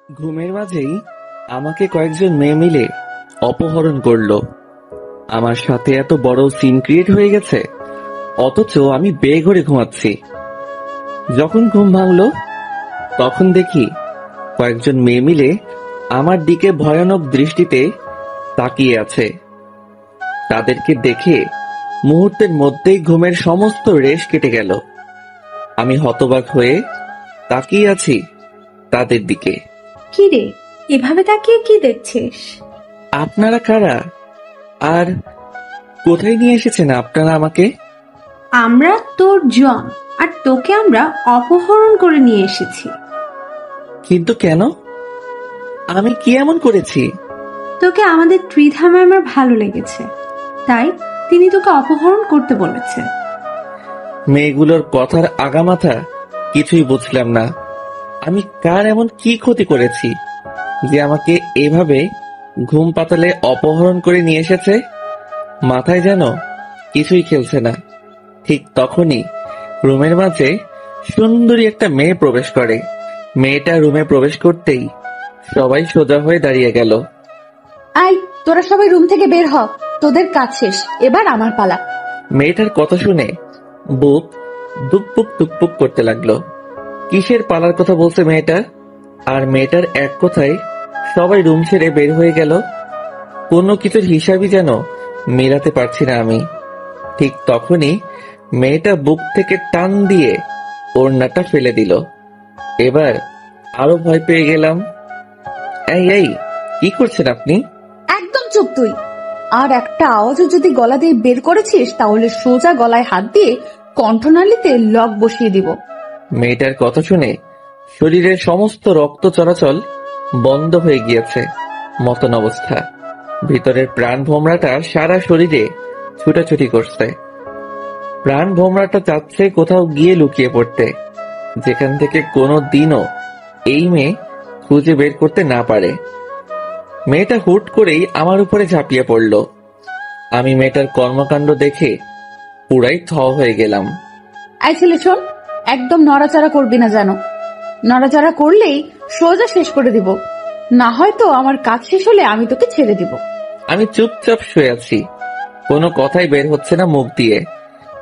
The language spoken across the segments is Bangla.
ঘুমের মাঝেই আমাকে কয়েকজন মেয়ে মিলে অপহরণ করলো। আমার সাথে এত বড় সিন ক্রিয়েট হয়ে গেছে, অথচ আমি বেঘরে ঘুমাচ্ছি। যখন ঘুম ভাঙলো তখন দেখি কয়েকজন মেয়ে মিলে আমার দিকে ভয়ানক দৃষ্টিতে তাকিয়ে আছে। তাদেরকে দেখে মুহূর্তের মধ্যেই ঘুমের সমস্ত রেশ কেটে গেল। আমি হতবাক হয়ে তাকিয়ে আছি তাদের দিকে। কি রে, এভাবে তাকিয়ে কি দেখছিস? আপনারা কারা, আর কোথায় নিয়ে এসেছেন আপনারা আমাকে? আমরা তোর জন, আর তোকে আমরা অপহরণ করে নিয়ে এসেছি। কিন্তু কেন? আমি কি এমন করেছি? তোকে আমাদের ত্রিধা ম্যামের ভালো লেগেছে, তাই তিনি তোকে অপহরণ করতে বলেছে। মেয়েগুলোর কথার আগামাথা কিছুই বুঝলাম না। আমি কার এমন কি ক্ষতি করেছি যে আমাকে এভাবে ঘুম পাতালে অপহরণ করে নিয়ে এসেছে? মাথায় যেন কিছুই খেলছে না। ঠিক তখনই রুমের মাঝে সুন্দরী একটা মেয়ে প্রবেশ করে। মেয়েটা রুমে প্রবেশ করতেই সবাই সোজা হয়ে দাঁড়িয়ে গেল। আই, তোরা সবাই রুম থেকে বের হ, তোদের কাজ শেষ, এবার আমার পালা। মেয়েটার কথা শুনে বুক দুকপুক দুকপুক করতে লাগলো। কিসের পালার কথা বলছে মেয়েটা? আর মেয়েটার এক কথায় সবাই রুম ছেড়ে বের হয়ে গেল। কোনো কিছুর হিসাবই যেন মেলাতে পারছি না আমি। ঠিক তখনই মেয়েটা বুক থেকে টান দিয়ে ওড়নাটা ফেলে দিল। এবার আরো ভয় পেয়ে গেলাম। এই এই, কি করছেন আপনি? একদম চুপ তুই। আর একটা আওয়াজও যদি গলা দিয়ে বের করেছিস তাহলে সোজা গলায় হাত দিয়ে কণ্ঠনালীতে লক বসিয়ে দিব। মেয়েটার কথা শুনে শরীরের সমস্ত রক্ত চলাচল বন্ধ হয়ে গিয়েছে মতন অবস্থা। ভিতরের প্রাণ ভোমরাটা সারা শরীরে ছুটাছুটি করছে। প্রাণ ভোমরাটা চাচ্ছে কোথাও গিয়ে লুকিয়ে পড়তে, যেখান থেকে কোনো দিনও এই মেয়ে খুঁজে বের করতে না পারে। মেয়েটা হুট করেই আমার উপরে ঝাঁপিয়ে পড়ল। আমি মেয়েটার কর্মকাণ্ড দেখে পুরাই থ হয়ে গেলাম। আই ছেলে শোন, একদম নড়াচড়া করবি না জানো। নড়াচড়া করলেই সোজা শেষ করে দিব, না হয়তো আমার কাজ শেষ হলে আমি তোকে ছেড়ে দিব। আমি চুপচাপ শুয়ে আছি, কোনো কথাই বের হচ্ছে না মুখ দিয়ে।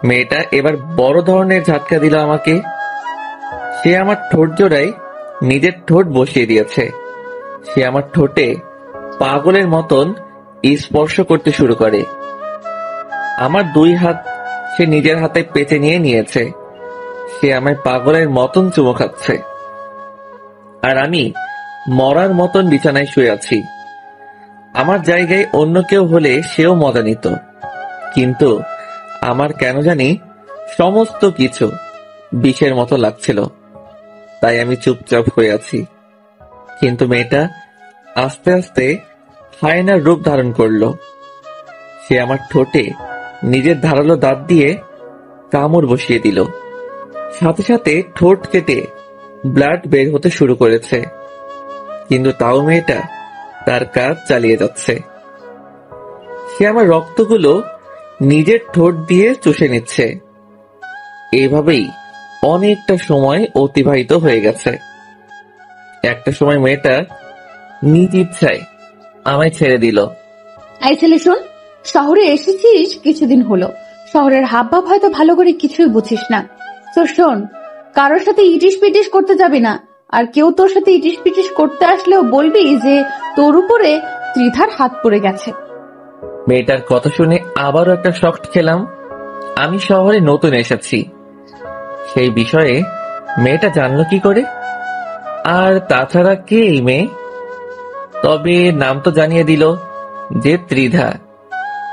মেয়েটা এবার বড় ধরনের ঝাটকা দিল আমাকে। সে আমার ঠোঁট জোড়ায় নিজের ঠোঁট বসিয়ে দিয়েছে। সে আমার ঠোঁটে পাগলের মতন স্পর্শ করতে শুরু করে। আমার দুই হাত সে নিজের হাতে পেঁচে নিয়ে নিয়েছে। সে আমায় পাগলের মতন চুমো খাচ্ছে, আর আমি মরার মতন বিছানায় শুয়ে আছি। আমার জায়গায় অন্য কেউ হলে সেও মজা নিত, কিন্তু আমার কেন জানি সমস্ত কিছু বিষের মতো লাগছিল। তাই আমি চুপচাপ হয়ে আছি। কিন্তু মেয়েটা আস্তে আস্তে হায়নার রূপ ধারণ করলো। সে আমার ঠোঁটে নিজের ধারালো দাঁত দিয়ে কামড় বসিয়ে দিল। সাথে সাথে ঠোঁট কেটে ব্লাড বের হতে শুরু করেছে, কিন্তু তাও মেয়েটা তার কাজ চালিয়ে যাচ্ছে। সে আমার রক্তগুলো নিজের ঠোঁট দিয়ে চুষে নিচ্ছে। এইভাবেই অনেকটা সময় অতিবাহিত হয়ে গেছে। একটা সময় মেয়েটা নিজ ইচ্ছায় আমায় ছেড়ে দিল। আই ছেলে শোন, শহরে এসেছিস কিছুদিন হলো, শহরের হাবভাব হয়তো ভালো করে কিছুই বুঝিস না। তো শোন, কারোর সাথে ইটিস পিটিস করতে যাবি না, আর কেউ তোর সাথে ইটিস পিটিস করতে আসলেও বলবি যে তোর উপরে ত্রিধার হাত পড়ে গেছে। মেয়েটার কথা শুনে আবারও একটা শক খেলাম। আমি শহরে নতুন এসেছি, সেই বিষয়ে মেয়েটা জানলো কি করে? আর তাছাড়া কে এই মেয়ে? তবে নাম তো জানিয়ে দিল যে ত্রিধা।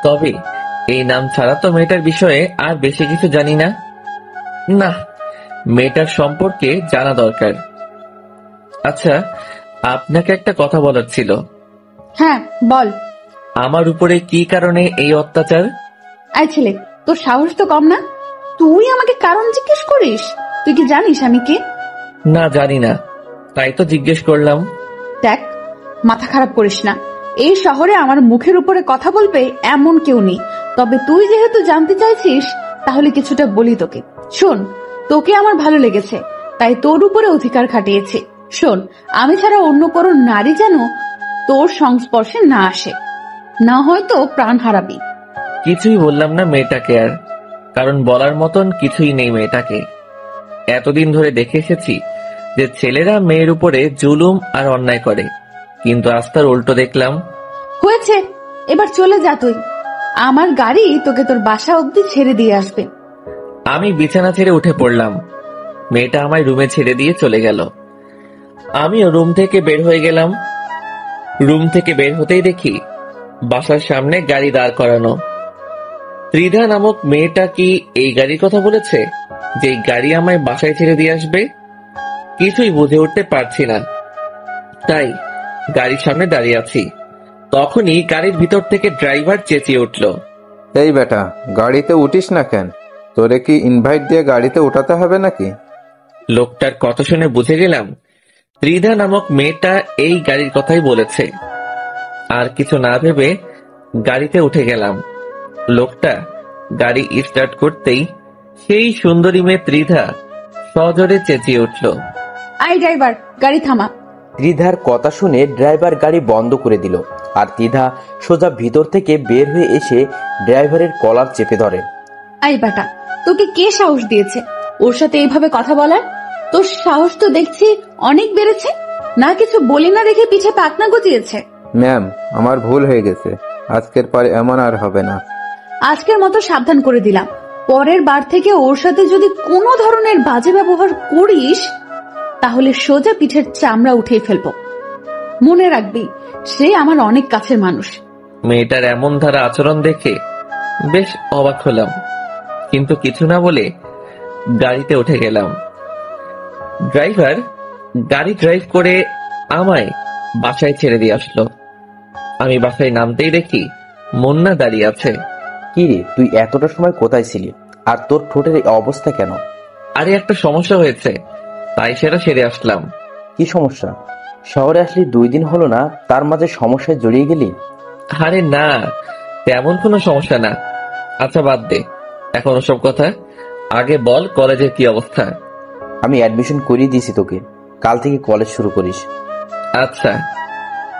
তবে এই নাম ছাড়া তো মেয়েটার বিষয়ে আর বেশি কিছু জানি না। না, মেয়েটার সম্পর্কে জানা দরকার। আচ্ছা, আপনাকে একটা কথা বলার ছিল। হ্যাঁ বল। আমার উপরে কি কারণে এই অত্যাচার? আই ছেলে, তোর সাহস তো কম না, তুই আমাকে কারণ জিজ্ঞেস করিস? তুই কি জানিস আমি কে? না, জানি না, তাই তো জিজ্ঞেস করলাম। দেখ, মাথা খারাপ করিস না। এই শহরে আমার মুখের উপরে কথা বলবে এমন কেউ নেই, তবে তুই যেহেতু জানতে চাইছিস তাহলে কিছুটা বলি তোকে। শোন, তোকে আমার ভালো লেগেছে, তাই তোর উপরে অধিকার খাটিয়েছি। শোন, আমি ছাড়া অন্য কোনো নারী যেন তোর সংস্পর্শে না আসে, না হয়তো প্রাণ হারাবি। কিছুই বললাম না মেয়েটাকে আর, কারণ বলার মতন কিছুই নেই মেয়েটাকে। এতদিন ধরে দেখে এসেছি যে ছেলেরা মেয়ের উপরে জুলুম আর অন্যায় করে, কিন্তু আজ তার উল্টো দেখলাম। হয়েছে, এবার চলে যা তুই। আমার গাড়ি তোকে তোর বাসা অবধি ছেড়ে দিয়ে আসবে। আমি বিছানা ছেড়ে উঠে পড়লাম। মেয়েটা আমায় রুমে ছেড়ে দিয়ে চলে গেল। আমিও রুম থেকে বের হয়ে গেলাম। রুম থেকে বের হতেই দেখি বাসার সামনে গাড়ি দাঁড় করানো। ত্রিধা নামক মেয়েটা কি এই গাড়ির কথা বলেছে, যে এই গাড়ি আমায় বাসায় ছেড়ে দিয়ে আসবে? কিছুই বুঝে উঠতে পারছি না, তাই গাড়ির সামনে দাঁড়িয়ে আছি। তখনই গাড়ির ভিতর থেকে ড্রাইভার চেঁচিয়ে উঠল, এই বেটা, গাড়িতে উঠিস না কেন? তোরে কি ইনভাইট দিয়ে গাড়িতে উঠাতে হবে নাকি? লোকটার কথা শুনে বুঝে গেলাম ত্রিধা নামক মেয়েটা এই গাড়ির কথাই বলেছে। আর কিছু না ভেবে গাড়িতে উঠে গেলাম। লোকটা গাড়ি স্টার্ট করতেই সেই সুন্দরী মেয়ে ত্রিধা সজোরে চেঁচিয়ে উঠল, আই ড্রাইভার, গাড়ি থামা। ত্রিধার কথা শুনে ড্রাইভার গাড়ি বন্ধ করে দিল, আর ত্রিধা সোজা ভিতর থেকে বের হয়ে এসে ড্রাইভারের কলার চেপে ধরে। আই বেটা, তোকে কে সাহস দিয়েছে ওর সাথে এইভাবে কথা বলার? তোর সাহস তো দেখছি অনেক বেড়েছে। না কিছু বলি না রেখে পিছে পাকনা গজিয়েছে। ম্যাম, আমার ভুল হয়ে গেছে, আজকের পরে এমন আর হবে না। আজকের মতো সাবধান করে দিলাম, পরের বার থেকে ওর সাথে যদি কোনো ধরনের বাজে ব্যবহার করিস তাহলে সোজা পিঠের চামড়া উঠে ফেলবো। মনে রাখবি, সে আমার অনেক কাছের মানুষ। মেয়েটার এমন ধারা আচরণ দেখে বেশ অবাক হলাম, কিন্তু কিছু না বলে গাড়িতে উঠে গেলাম। ড্রাইভার গাড়ি ড্রাইভ করে আমায় বাসায় ছেড়ে দিয়ে আসলো। আমি বাসায় নামতেই দেখি মুন্না দাঁড়িয়ে আছে। কি রে, তুই এতটা সময় কোথায় ছিলি? আর তোর ঠোঁটের এই অবস্থা কেন? আরে একটা সমস্যা হয়েছে, তাই সেটা সেরে আসলাম। কি সমস্যা? শহরে আসলি 2 দিন হলো না, তার মাঝে সমস্যায় জড়িয়ে গেলি? আরে না, তেমন কোনো সমস্যা না। আচ্ছা বাদ দে এখন ওসব কথা, আগে বল কলেজের কি অবস্থা? আমি অ্যাডমিশন করিয়ে দিয়েছি তোকে, কাল থেকে কলেজ শুরু করিস। আচ্ছা।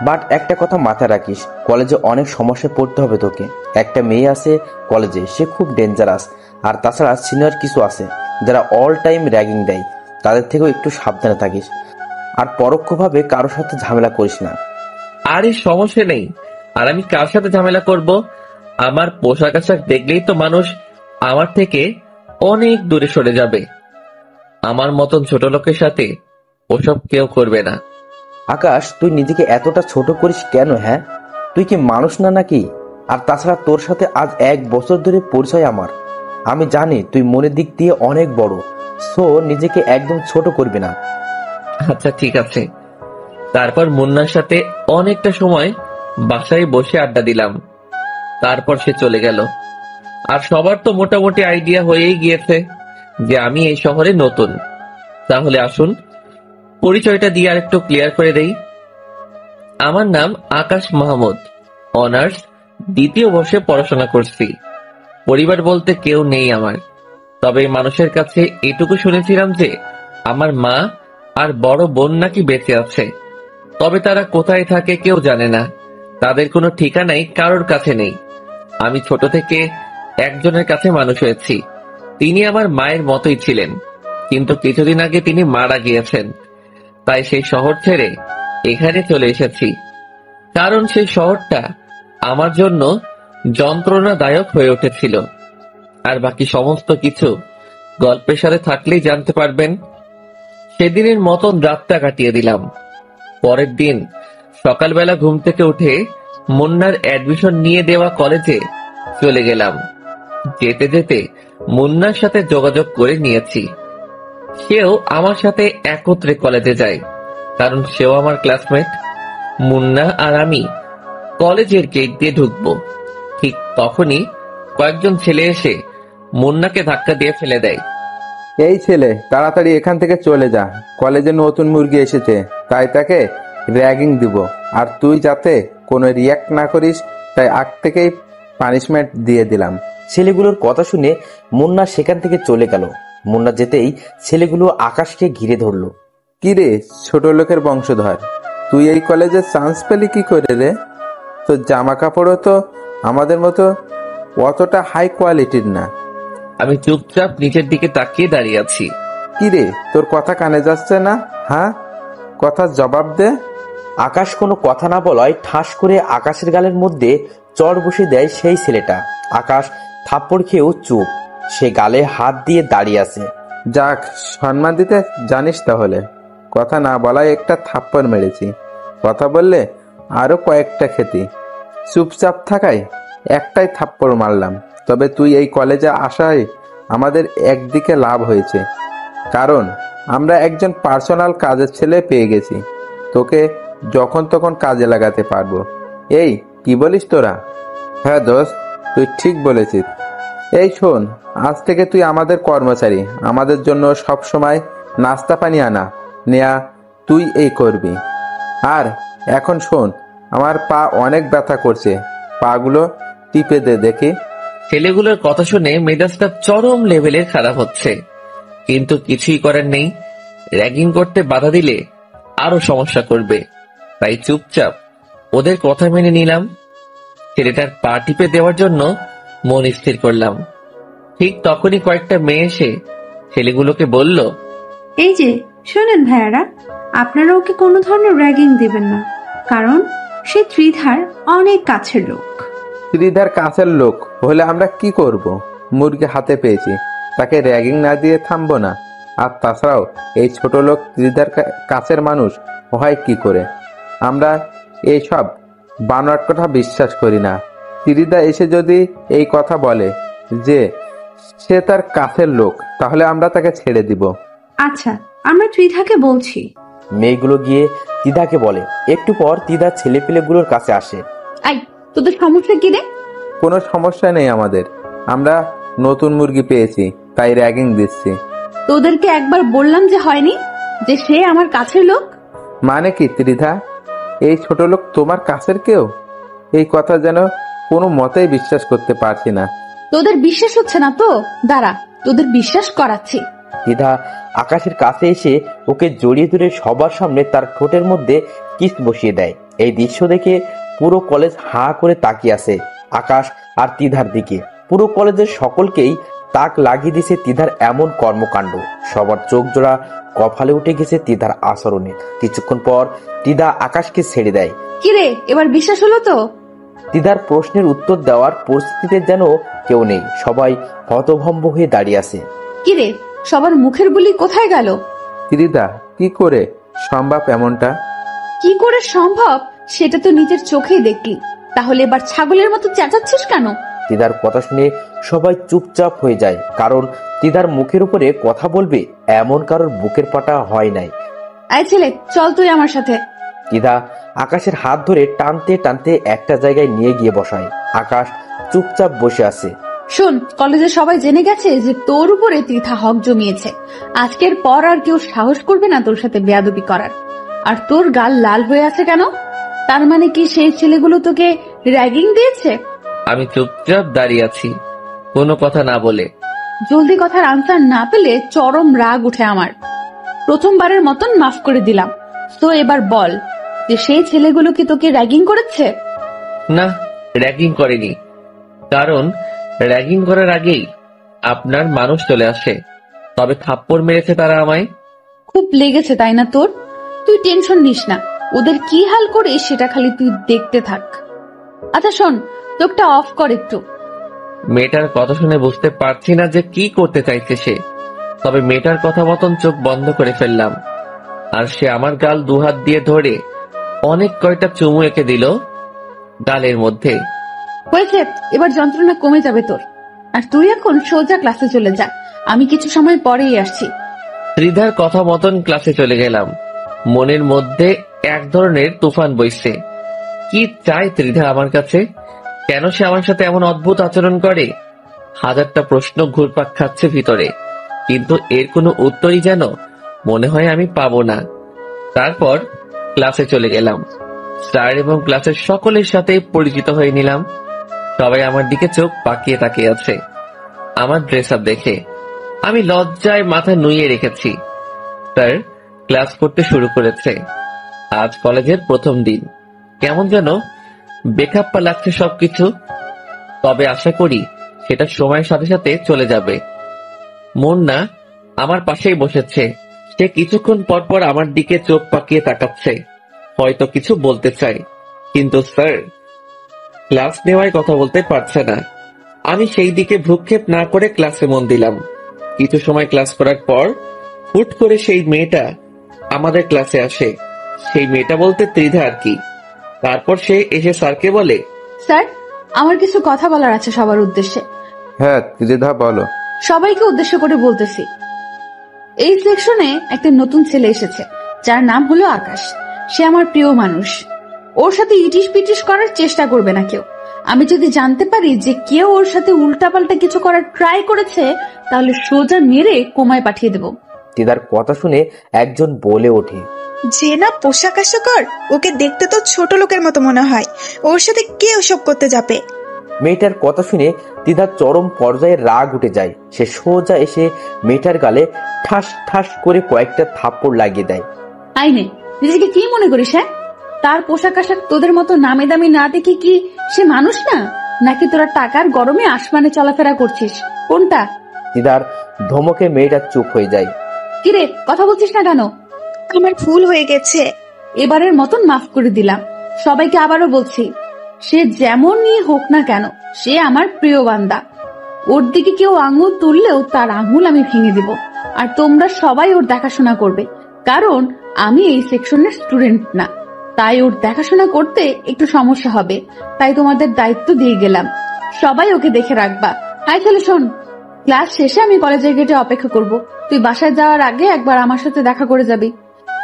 বাট একটা কথা মাথায় রাখিস, কলেজে অনেক সমস্যায় পড়তে হবে তোকে। একটা মেয়ে আছে কলেজে, সে খুব ডেঞ্জারাস। আর তাছাড়া সিনিয়র কিছু আছে যারা অল টাইম র্যাগিং দেয়, তাদের থেকেও একটু সাবধানে থাকিস। আর পরোক্ষভাবে কারোর সাথে ঝামেলা করিস না। আরে সমস্যা নেই, আর আমি কার সাথে ঝামেলা করব? আমার পোশাক আশাক দেখলেই তো মানুষ আমার থেকে অনেক দূরে সরে যাবে। আমার মতন ছোট লোকের সাথে ওসব কেউ করবে না। আকাশ, তুই নিজেকে এতটা ছোট করিস কেন? হ্যাঁ, তুই কি মানুষ না নাকি? আর তাছাড়া তোর সাথে আজ 1 বছর ধরে পরিচয় আমার। আমি জানি তুই মনের দিক দিয়ে অনেক বড়, সো নিজেকে একদম ছোট করবি না। আচ্ছা ঠিক আছে। তারপর মুন্নার সাথে অনেকটা সময় বাসায় বসে আড্ডা দিলাম। তারপর সে চলে গেল। আর সবার তো মোটামুটি আইডিয়া হয়েই গিয়েছে যে আমি এই শহরে নতুন। তাহলে আসুন পরিচয়টা দিয়ে আর একটু ক্লিয়ার করে দেই। আমার নাম আকাশ মাহমুদ, অনার্স 2য় বর্ষে পড়াশোনা করছি। পরিবার বলতে কেউ নেই আমার, তবে মানুষের কাছে এটুকু শুনেছিলাম যে আমার মা আর বড় বোন নাকি বেঁচে আছে, তবে তারা কোথায় থাকে কেউ জানে না। তাদের কোনো ঠিকানাই কারোর কাছে নেই। আমি ছোট থেকে একজনের কাছে মানুষ হয়েছি। তিনি আমার মায়ের মতোই ছিলেন, কিন্তু কিছুদিন আগে তিনি মারা গিয়েছেন। তাই সেই শহর ছেড়ে এখানে চলে এসেছি, কারণ সেই শহরটা আমার জন্য যন্ত্রণাদায়ক হয়ে উঠেছিল। আর বাকি সমস্ত কিছু গল্পের সাথে থাকলেই জানতে পারবেন। সেদিনের মতন রাতটা কাটিয়ে দিলাম। পরের দিন সকালবেলা ঘুম থেকে উঠে মুন্নার অ্যাডমিশন নিয়ে দেওয়া কলেজে চলে গেলাম। যেতে যেতে মুন্নার সাথে যোগাযোগ করে নিয়েছি। সেও আমার সাথে একত্রে কলেজে যায়, কারণ সেও আমার ক্লাসমেট। মুন্না আর আমি কলেজের গেট দিয়ে ঢুকবো, ঠিক তখনই কয়েকজন ছেলে এসে মুন্নাকে ধাক্কা দিয়ে ফেলে দেয়। এই ছেলে, তাড়াতাড়ি এখান থেকে চলে যা, কলেজে নতুন মুরগি এসেছে, তাই তাকে র্যাগিং দিব। আর তুই যাতে কোনো রিয়াক্ট না করিস, তাই আগ থেকেই পানিশমেন্ট দিয়ে দিলাম। ছেলেগুলোর কথা শুনে মুন্না সেখান থেকে চলে গেল। মুন্না যেতেই ছেলেগুলো আকাশকে ঘিরে ধরলো। কি রে ছোট লোকের বংশধর, তুই এই কলেজে চান্স পেলি কি করে রে? তোর জামা কাপড়ও তো আমাদের মতো অতটা হাই কোয়ালিটির না। আমি চুপচাপ নিচের দিকে তাকিয়ে দাঁড়িয়ে আছি। কি রে, তোর কথা কানে যাচ্ছে না? হ্যাঁ, কথার জবাব দে। আকাশ কোনো কথা না বলায় ঠাস করে আকাশের গালের মধ্যে চড় বসে দেয় সেই ছেলেটা। আকাশ থাপ্পড় খেয়েও চুপ, সে গালে হাত দিয়ে দাঁড়িয়ে আছে। যাক, সম্মান দিতে জানিস তাহলে। কথা না বলায় একটা থাপ্পড় মেরেছি, কথা বললে আরো কয়েকটা খেতি। চুপচাপ থাকায় একটাই থাপ্পড় মারলাম। তবে তুই এই কলেজে আসায় আমাদের একদিকে লাভ হয়েছে, কারণ আমরা একজন পার্সোনাল কাজের ছেলে পেয়ে গেছি। তোকে যখন তখন কাজে লাগাতে পারবো। এই কি বলিস তোরা? হ্যাঁ দোস্ত, তুই ঠিক বলেছিস। এই শোন, আজ থেকে তুই আমাদের কর্মচারী। আমাদের জন্য সব সময় নাস্তা পানি আনা নেয়া তুই এই করবি। আর এখন শোন, আমার পা অনেক ব্যথা করছে, পাগুলো টিপে দে দেখি। ছেলেগুলোর কথা শুনে মেজাজটা চরম লেভেলের খারাপ হচ্ছে, কিন্তু কিছুই করার নেই। র্যাগিং করতে বাধা দিলে আরো সমস্যা করবে, তাই চুপচাপ ওদের কথা মেনে নিলাম। ছেলেটার পা টিপে দেওয়ার জন্য মন স্থির করলাম। ঠিক তখনই কয়েকটা মেয়ে এসে ছেলেগুলোকে বলল, এই যে শোনেন ভাইয়ারা, আপনারা ওকে কোনো ধরনের র্যাগিং দিবেন না, কারণ সে ত্রিধার অনেক কাছের লোক। শ্রীধার কাছের লোক হলে আমরা কি করব? মুরগি হাতে পেয়েছি, তাকে র্যাগিং না দিয়ে থামবো না? আর তাছাড়াও এই ছোট লোক শ্রীধার কাছের মানুষ হয় কি করে? আমরা এইসব বানোয়াট কথা বিশ্বাস করি না। শ্রীধা এসে যদি এই কথা বলে যে সে তার কাছের লোক, তাহলে আমরা তাকে ছেড়ে দিব। আচ্ছা, আমরা ত্রিধাকে বলছি। মেয়েগুলো গিয়ে তিদাকে বলে। একটু পর তিদা ছেলেপিলেগুলোর কাছে আসে। আই, তোদের সমস্যা কি রে? কোনো সমস্যা নেই আমাদের, আমরা নতুন মুরগি পেয়েছি তাই র্যাগিং দিচ্ছি। তোদেরকে একবার বললাম যে হয়নি, যে সে আমার কাছের লোক। মানে কি ত্রিধা, এই ছোট লোক তোমার কাছের কেউ? এই কথা যেন কোনো মতেই বিশ্বাস করতে পারছি না। তোদের বিশ্বাস হচ্ছে না তো? দাঁড়া, তোদের বিশ্বাস করাচ্ছি। তিদা আকাশের কাছে এসে ওকে জড়িয়ে ধরে সবার সামনে তার ঠোঁটের মধ্যে কিস বসিয়ে দেয়। এই দৃশ্য দেখে পুরো কলেজ হাঁ করে তাকিয়ে আছে আকাশ আর তিধার দিকে। পুরো কলেজের সকলকেই তাক লাগিয়ে দিছে তিধার এমন কর্মকাণ্ড। সবার চোখ জোড়া কপালে উঠে গেছে তিধার আচরণে। কিছুক্ষণ পর তিধা আকাশকে ছেড়ে দেয়। কিরে, এবার বিশ্বাস হলো তো? তিধার প্রশ্নের উত্তর দেওয়ার পরিস্থিতিতে যেন কেউ নেই, সবাই হতভম্ব হয়ে দাঁড়িয়ে আছে। কিরে, সবার মুখের বুলি কোথায় গেল? ত্রিধা, কি করে সম্ভব এমনটা? কি করে সম্ভব সেটা তো নিজের চোখেই দেখলি, তাহলে এবার ছাগলের মতো চেঁচাচ্ছিস কেন? তিদার কথা শুনে সবাই চুপচাপ হয়ে যায়, কারণ তিদার মুখের উপরে কথা বলবে এমন কারোর বুকের পাটা হয় নাই। এই ছেলে, চল তুই আমার সাথে। তিদা আকাশের হাত ধরে টানতে টানতে একটা জায়গায় নিয়ে গিয়ে বসায়। আকাশ চুপচাপ বসে আছে। শোন, কলেজে সবাই জেনে গেছে যে তোর উপরে ত্রিধা হক জমিয়েছে। আজকের পর আর কেউ সাহস করবে না তোর সাথে বেয়াদবি করার। আর তোর গাল লাল হয়ে আছে কেন? তার মানে কি সেই ছেলেগুলো তোকে র্যাগিং দিয়েছে? আমি চুপচাপ দাঁড়িয়ে আছি, কোনো কথা না বলে। জলদি কথার আনসার না পেলে চরম রাগ উঠে আমার। প্রথমবারের মতন মাফ করে দিলাম, তো এবার বল যে সেই ছেলেগুলো কি তোকে র্যাগিং করেছে? না, র্যাগিং করেনি, কারণ র্যাগিং করার আগেই আপনার মানুষ চলে আসে। তবে থাপ্পড় মেরেছে তারা আমায়। খুব লেগেছে তাই না তোর? তুই টেনশন নিস না, ওদের কি হাল করে সেটা খালি তুই দেখতে থাক। আচ্ছা শোন, চোখটা অফ কর একটু। মেয়েটার কথা শুনে বুঝতে পারছি না যে কি করতে চাইছে সে, তবে মেয়েটার কথা মতন চোখ বন্ধ করে ফেললাম। আর সে আমার গাল দুহাত দিয়ে ধরে অনেক কয়টা চুমু এঁকে দিল গালের মধ্যে। হয়েছে, এবার যন্ত্রণা কমে যাবে তোর। আর তুই এখন সোজা ক্লাসে চলে যা, আমি কিছু সময় পরেই আসছি। ত্রিধার কথা মতন ক্লাসে চলে গেলাম। মনের মধ্যে এক ধরনের তুফান বইছে। কি চায় ত্রিধা আমার কাছে? কেন সে আমার সাথে এমন অদ্ভুত আচরণ করে? হাজারটা প্রশ্ন ঘুরপাক খাচ্ছে ভিতরে, কিন্তু এর কোনো উত্তরই যেন মনে হয় আমি পাবো না। তারপর ক্লাসে চলে গেলাম। স্যার এবং ক্লাসের সকলের সাথে পরিচিত হয়ে নিলাম। সবাই আমার দিকে চোখ পাকিয়ে তাকিয়ে আছে আমার ড্রেস আপ দেখে। আমি লজ্জায় মাথা নুইয়ে রেখেছি। স্যার, ক্লাস করতে শুরু করেছে। আজ কলেজের প্রথম দিন, কেমন যেন বেখাপ্পা লাগছে সবকিছু। তবে আশা করি সেটা সময়ের সাথে সাথে চলে যাবে। মুন্না আমার পাশেই বসেছে। সে কিছুক্ষণ পর পর আমার দিকে চোখ পাকিয়ে তাকাচ্ছে, হয়তো কিছু বলতে চায়, কিন্তু স্যার ক্লাস নেওয়ায় কথা বলতে পারছে না। আমি সেই দিকে ভ্রুক্ষেপ না করে ক্লাসে মন দিলাম। কিছু সময় ক্লাস করার পর হুট করে সেই মেয়েটা আমাদের ক্লাসে আসে। সেই মেয়েটা বলতে ত্রিধা আর কি। তারপর সে এসে স্যারকে বলে, স্যার, আমার কিছু কথা বলার আছে সবার উদ্দেশ্যে। হ্যাঁ ত্রিধা বলো। সবাইকে উদ্দেশ্য করে বলতেছি, এই সেকশনে একটা নতুন ছেলে এসেছে যার নাম হলো আকাশ। সে আমার প্রিয় মানুষ। ওর সাথে ইটিস পিটিস করার চেষ্টা করবে না কেউ। আমি যদি জানতে পারি যে কেউ ওর সাথে উল্টাপাল্টা কিছু করার ট্রাই করেছে, তাহলে সোজা মেরে কোমায় পাঠিয়ে দেব। দিদার কথা শুনে একজন বলে ওঠে, যে না পোশাক আশাকর, ওকে দেখতে তো ছোট লোকের মতো মনে হয়। ওর সাথে কে ওসব করতে যাবে? মেয়েটার কথা শুনে দিদার চরম পর্যায়ে রাগ উঠে যায়। সে সোজা এসে মেয়েটার গালে ঠাস ঠাস করে কয়েকটা থাপ্পড় লাগিয়ে দেয়। আইনে নিজেকে কি মনে করিস? হ্যাঁ, তার পোশাক আশাক তোদের মতো নামি দামি না দেখে কি সে মানুষ না? নাকি তোরা টাকার গরমে আসমানে চলাফেরা করছিস? কোনটা? দিদার ধমকে মেয়েটা চুপ হয়ে যায়। কিরে, কথা বলছিস না কেন? আমার ভুল হয়ে গেছে। এবারের মতন মাফ করে দিলাম। সবাইকে আবারও বলছি, সে যেমনই হোক না কেন, সে আমার প্রিয় বান্দা। ওর দিকে কেউ আঙুল তুললেও তার আঙুল আমি ভেঙে দিব। আর তোমরা সবাই ওর দেখাশোনা করবে, কারণ আমি এই সেকশনের স্টুডেন্ট না। তাই ওর দেখাশোনা করতে একটু সমস্যা হবে, তাই তোমাদের দায়িত্ব দিয়ে গেলাম। সবাই ওকে দেখে রাখবা। হাই ছেলে শোন, ক্লাস শেষে আমি কলেজের গেটে অপেক্ষা করব। তুই বাসায় যাওয়ার আগে একবার আমার সাথে দেখা করে যাবি।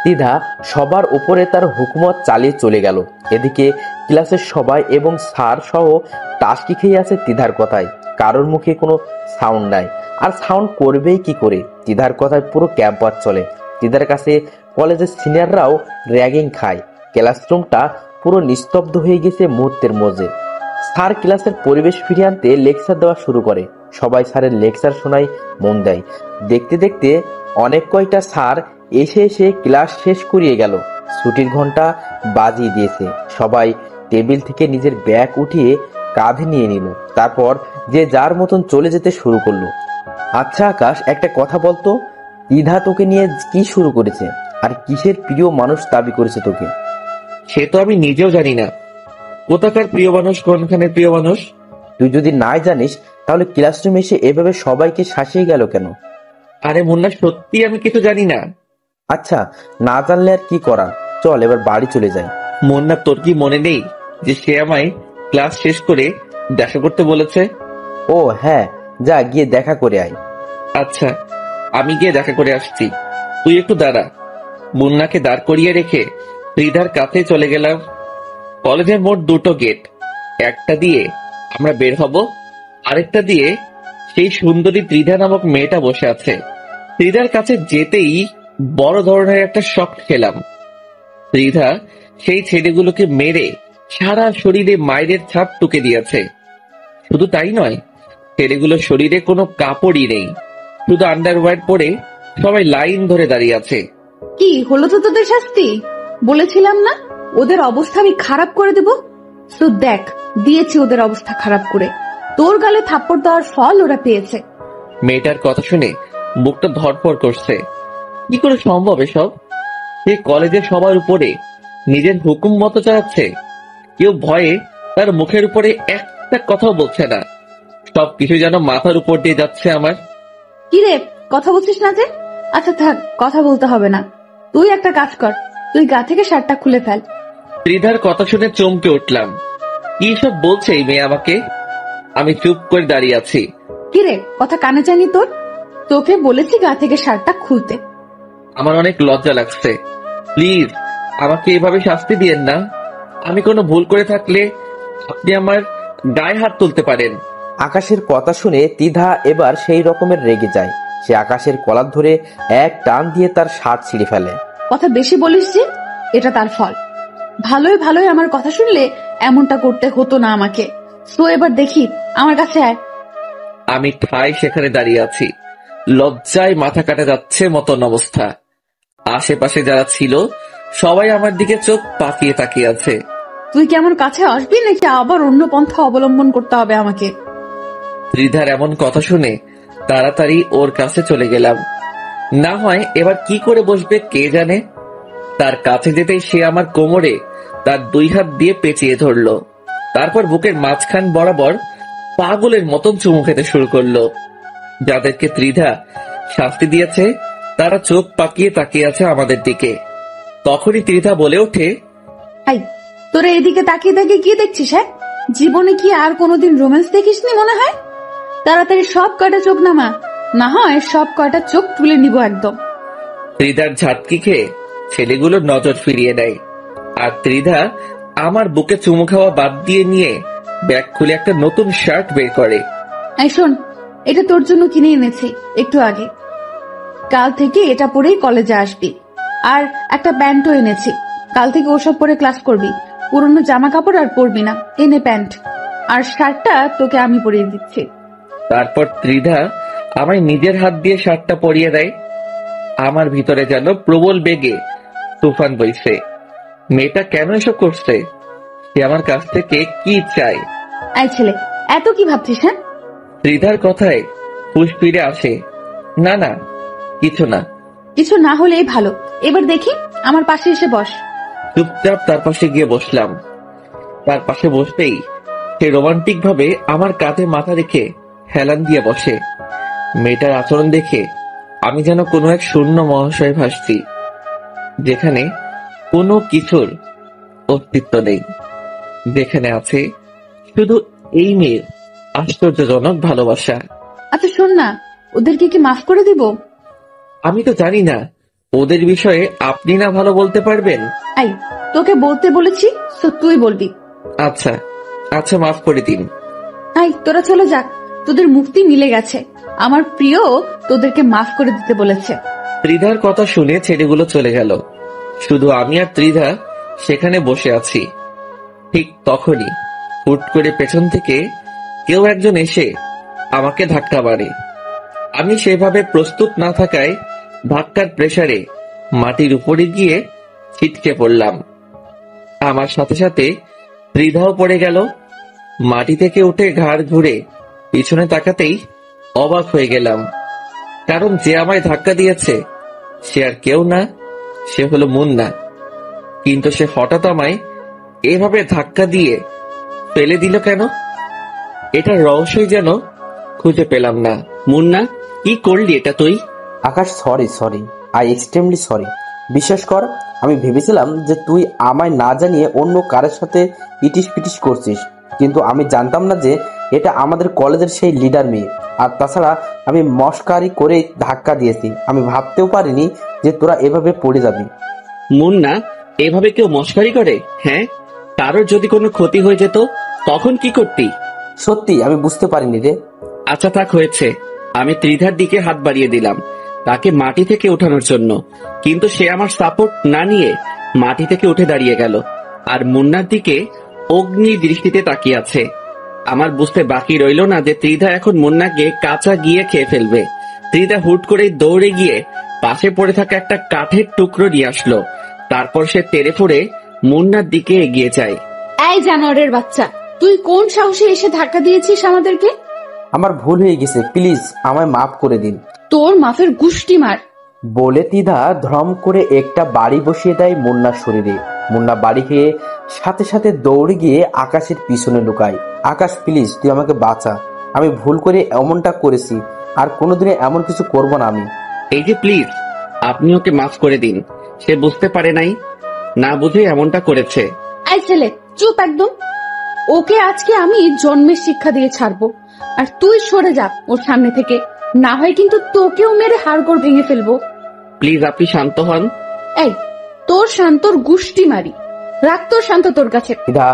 দিদা সবার উপরে তার হুকুমত চালিয়ে চলে গেল। এদিকে ক্লাসের সবাই এবং স্যার সহ টাস্কি খেয়ে আছে দিদার কথায়। কারোর মুখে কোনো সাউন্ড নাই, আর সাউন্ড করবেই কি করে? দিদার কথায় পুরো ক্যাম্পাস চলে। দিদার কাছে কলেজের সিনিয়ররাও র্যাগিং খায়। ক্লাসরুমটা পুরো নিস্তব্ধ হয়ে গেছে মুহূর্তের মধ্যে। স্যার ক্লাসের পরিবেশ ফিরিয়ে আনতে লেকচার দেওয়া শুরু করে। সবাই স্যারের লেকচার শোনায় মন দেয়। দেখতে দেখতে অনেক কয়টা স্যার এসে এসে ক্লাস শেষ করিয়ে গেল। ছুটির ঘন্টা বাজিয়ে দিয়েছে। সবাই টেবিল থেকে নিজের ব্যাগ উঠিয়ে কাঁধে নিয়ে নিল। তারপর যে যার মতন চলে যেতে শুরু করলো। আচ্ছা আকাশ, একটা কথা বলতো, দ্বিধা তোকে নিয়ে কি শুরু করেছে? আর কিসের প্রিয় মানুষ দাবি করেছে তোকে? সে তো আমি নিজেও জানি না কোথাকার প্রিয় মানুষ, কোনখানের প্রিয় মানুষ। তুই যদি নাই জানিস, তাহলে ক্লাসরুমে এসে এভাবে সবাইকে শাসিয়ে গেল কেন? আরে মুন্না, সত্যি আমি কিছু জানি না। আচ্ছা, না জানলে আর কি করা, চল এবার বাড়ি চলে যাই। মুন্না, তোর কি মনে নেই যে সে আমায় ক্লাস শেষ করে দেখা করতে বলেছে? ও হ্যাঁ, যা গিয়ে দেখা করে আয়। আচ্ছা, আমি গিয়ে দেখা করে আসছি, তুই একটু দাঁড়া। মুন্নাকে দাঁড় করিয়ে রেখে ত্রিধার কাছে চলে গেলাম। কলেজের মোট দুটো গেট, একটা দিয়ে আমরা বের হব, আরেকটা দিয়ে সেই সুন্দরী ত্রিধা নামক মেয়েটা বসে আছে। ত্রিধার কাছে যেতেই বড় ধরনের একটা শক খেলাম। ত্রিধা সেই ছেলেগুলোকে মেরে সারা শরীরে মায়ের ছাপ টুকে দিয়েছে। শুধু তাই নয়, ছেলেগুলোর শরীরে কোনো কাপড়ই নেই, শুধু আন্ডারওয়্যার পরে সবাই লাইন ধরে দাঁড়িয়ে আছে। কি হলো তো তোদের শাস্তি? বলেছিলাম না ওদের অবস্থা আমি খারাপ করে দেব? তো দেখ, দিয়েছি ওদের অবস্থা খারাপ করে। তোর গালে থাপ্পড় দেওয়ার ফল ওরা পেয়েছে। মেয়েটার কথা শুনে বুকটা ধড়ফড় করছে। কি করে সম্ভব এসব? সে কলেজের সবার উপরে নিজের হুকুম মতো চালাচ্ছে। কেউ ভয়ে তার মুখের উপরে একটা কথাও বলছে না। সবকিছু যেন মাথার উপর দিয়ে যাচ্ছে আমার। কি রে, কথা বলছিস না যে? আচ্ছা থাক, কথা বলতে হবে না। তুই একটা কাজ কর, তুই গা থেকে শার্টটা খুলে ফেল। ত্রিধার কথা শুনে চমকে উঠলাম। কি সব বলছে এই মেয়ে আমাকে? আমি চুপ করে দাঁড়িয়ে আছি। কি রে, কথা কানে জানি তোর? তোকে বলেছি গা থেকে শার্টটা খুলতে। আমার অনেক লজ্জা লাগছে, প্লিজ আমাকে এভাবে শাস্তি দিয়েন না। আমি কোনো ভুল করে থাকলে আপনি আমার গায়ে হাত তুলতে পারেন। আকাশের কথা শুনে দ্বিধা এবার সেই রকমের রেগে যায়। সে আকাশের কলার ধরে এক টান দিয়ে তার শার্ট ছিঁড়ে ফেলে। কথা বেশি বলিস যে, এটা তার ফল। ভালোই ভালোই আমার কথা শুনলে এমনটা করতে হতো না আমাকে। সো এবার দেখি, আমার কাছে আয়। আমি ঠায় সেখানে দাঁড়িয়ে আছি, লজ্জায় মাথা কাটা যাচ্ছে মতন অবস্থা। আশেপাশে যারা ছিল সবাই আমার দিকে চোখ পাকিয়ে তাকিয়ে আছে। তুই কি আমার কাছে আসবি নাকি আবার অন্য পন্থা অবলম্বন করতে হবে আমাকে? ত্রিধার এমন কথা শুনে তাড়াতাড়ি ওর কাছে চলে গেলাম। না হয় এবার কি করে বসবে কে জানে। তার কাছে যেতেই সে আমার কোমরে তার 2 হাত দিয়ে পেঁচিয়ে ধরলো। তারপর বুকের মাঝখান বরাবর পাগলের মতন চুমু খেতে শুরু করলো। যাদেরকে ত্রিধা শাস্তি দিয়েছে তারা চোখ পাকিয়ে তাকিয়ে আছে আমাদের দিকে। তখনই ত্রিধা বলে ওঠে, হাই, তোরা এদিকে তাকিয়ে তাকিয়ে কি দেখছিস? হ্যাঁ, জীবনে কি আর কোনোদিন রোম্যান্স দেখিসনি মনে হয়? তাড়াতাড়ি সব কয়টা চোখ নামা, না হয় সব কয়টা চোখ তুলে নিব একদম। ত্রিধার ঝাটকি খেয়ে ছেলেগুলো নজর ফিরিয়ে দেয়। আর ত্রিধা আমার বুকে চুমু খাওয়া বাদ দিয়ে নিয়ে ব্যাগ খুলে একটা নতুন শার্ট বের করে। এই শোন, এটা তোর জন্য কিনে এনেছি একটু আগে। কাল থেকে এটা পরেই কলেজে আসবি। আর একটা প্যান্টও এনেছি, কাল থেকে ওসব পরে ক্লাস করবি। পুরনো জামা কাপড় আর পরবি না। এনে প্যান্ট, আর শার্টটা তোকে আমি পরিয়ে দিচ্ছি। তারপর ত্রিধা আমায় নিজের হাত দিয়ে শার্টটা পরিয়ে দেয়। আমার ভিতরে যেন প্রবল বেগে তুফান বইছে। মেয়েটা কেন এসব করছে? সে আমার কাছ থেকে কি চায়? এই ছেলে, এত কি ভাবছিস? হ্যাঁ, ত্রিধার কথায় হুঁশ ফিরে আসে। না না, কিছু না। কিছু না হলেই ভালো। এবার দেখি, আমার পাশে এসে বস। চুপচাপ তার পাশে গিয়ে বসলাম। তার পাশে বসতেই সে রোমান্টিক ভাবে আমার কাঁধে মাথা রেখে হেলান দিয়ে বসে। মেয়েটার আচরণ দেখে আমি যেন কোনো এক শূন্য মহাশয় ভাসছি, যেখানে কোনো কিছুর অস্তিত্ব নেই, যেখানে আছে শুধু এই মেয়ের আশ্চর্যজনক ভালোবাসা। আচ্ছা শোন না, ওদেরকে কি মাফ করে দিব? আমি তো জানি না, ওদের বিষয়ে আপনি না ভালো বলতে পারবেন। এই, তোকে বলতে বলেছি, তো তুই বলবি। আচ্ছা আচ্ছা, মাফ করে দিন। এই, তোরা চলে যাক, তোদের মুক্তি মিলে গেছে। আমার প্রিয় তোদেরকে মাফ করে দিতে বলেছে। ত্রিধার কথা শুনে ছেলেগুলো চলে গেল। শুধু আমি আর ত্রিধা সেখানে বসে আছি। ঠিক তখনই হুট করে পেছন থেকে কেউ একজন এসে আমাকে ধাক্কা মারে। আমি সেভাবে প্রস্তুত না থাকায় ধাক্কার প্রেসারে মাটির উপরে গিয়ে ছিটকে পড়লাম। আমার সাথে সাথে ত্রিধাও পড়ে গেল। মাটি থেকে উঠে ঘাড় ঘুরে পিছনে তাকাতেই অবাক হয়ে গেলাম, কারণ যে আমায় ধাক্কা দিয়েছে সে আর কেউ না, সে হলো মুন্না। কিন্তু সে হঠাৎ আমায় এভাবে ধাক্কা দিয়ে ফেলে দিল কেন? এটার রহস্যই যেন খুঁজে পেলাম না। মুন্না, কি করলি এটা তুই? আকাশ, সরি, আই এক্সট্রিমলি সরি। বিশ্বাস কর, আমি ভেবেছিলাম যে তুই আমায় না জানিয়ে অন্য কারোর সাথে ইটিস পিটিস করছিস, কিন্তু আমি জানতাম না যে এটা আমাদের কলেজের সেই লিডার মেয়ে। আর তাছাড়া আমি মস্কারি করে ধাক্কা দিয়েছি, আমি ভাবতেও পারিনি যে তোরা এভাবে পড়ে যাবি। মুন্না, এভাবে কেউ মশকারি করে? হ্যাঁ, কারোর যদি কোনো ক্ষতি হয়ে যেত তখন কি করতি? সত্যি আমি বুঝতে পারিনি রে। আচ্ছা থাক, হয়েছে। আমি ত্রিধার দিকে হাত বাড়িয়ে দিলাম তাকে মাটি থেকে ওঠানোর জন্য, কিন্তু সে আমার সাপোর্ট না নিয়ে মাটি থেকে উঠে দাঁড়িয়ে গেল আর মুন্নার দিকে অগ্নি দৃষ্টিতে তাকিয়ে আছে। আমার বুঝতে বাকি রইল না যে ত্রিধা এখন মুন্নাকে কাঁচা গিয়ে খেয়ে ফেলবে। ত্রিধা হুট করে দৌড়ে গিয়ে পাশে পড়ে থাকা একটা কাঠের টুকরো নিয়ে আসলো। তারপর সে তেড়ে ফুড়ে মুন্নার দিকে এগিয়ে যায়। এই জানোয়ারের বাচ্চা, তুই কোন সাহসে এসে ধাক্কা দিয়েছিস আমাদেরকে? আমার ভুল হয়ে গেছে, প্লিজ আমায় মাফ করে দিন। তোর মাফের গুষ্টি মার। বলে তিধা ধরম করে একটা বাড়ি বসিয়ে দেয় মুন্নার শরীরে। মুন্না বাড়ি খেয়ে সাথে সাথে দৌড়ে গিয়ে আকাশের পিছনে লুকায়। আকাশ, প্লিজ তুই আমাকে বাঁচা, আমি ভুল করে এমনটা করেছি, আর কোনোদিনে এমন কিছু করব না আমি। এই যে প্লিজ, আপনি ওকে মাফ করে দিন, সে বুঝতে পারে নাই, না বুঝে এমনটা করেছে। এই ছেলে, চুপ একদম। ওকে আজকে আমি জন্মের শিক্ষা দিয়ে ছাড়বো, আর তুই সরে যা ওর সামনে থেকে, না হয় কিন্তু তোকেও মেরে হাড়গোড় ভেঙে ফেলবো। প্লিজ আপনি শান্ত হন। এই, তোর শান্তর গুষ্টি মারি, রাখ তোর শান্ত তোর কাছে। তিধা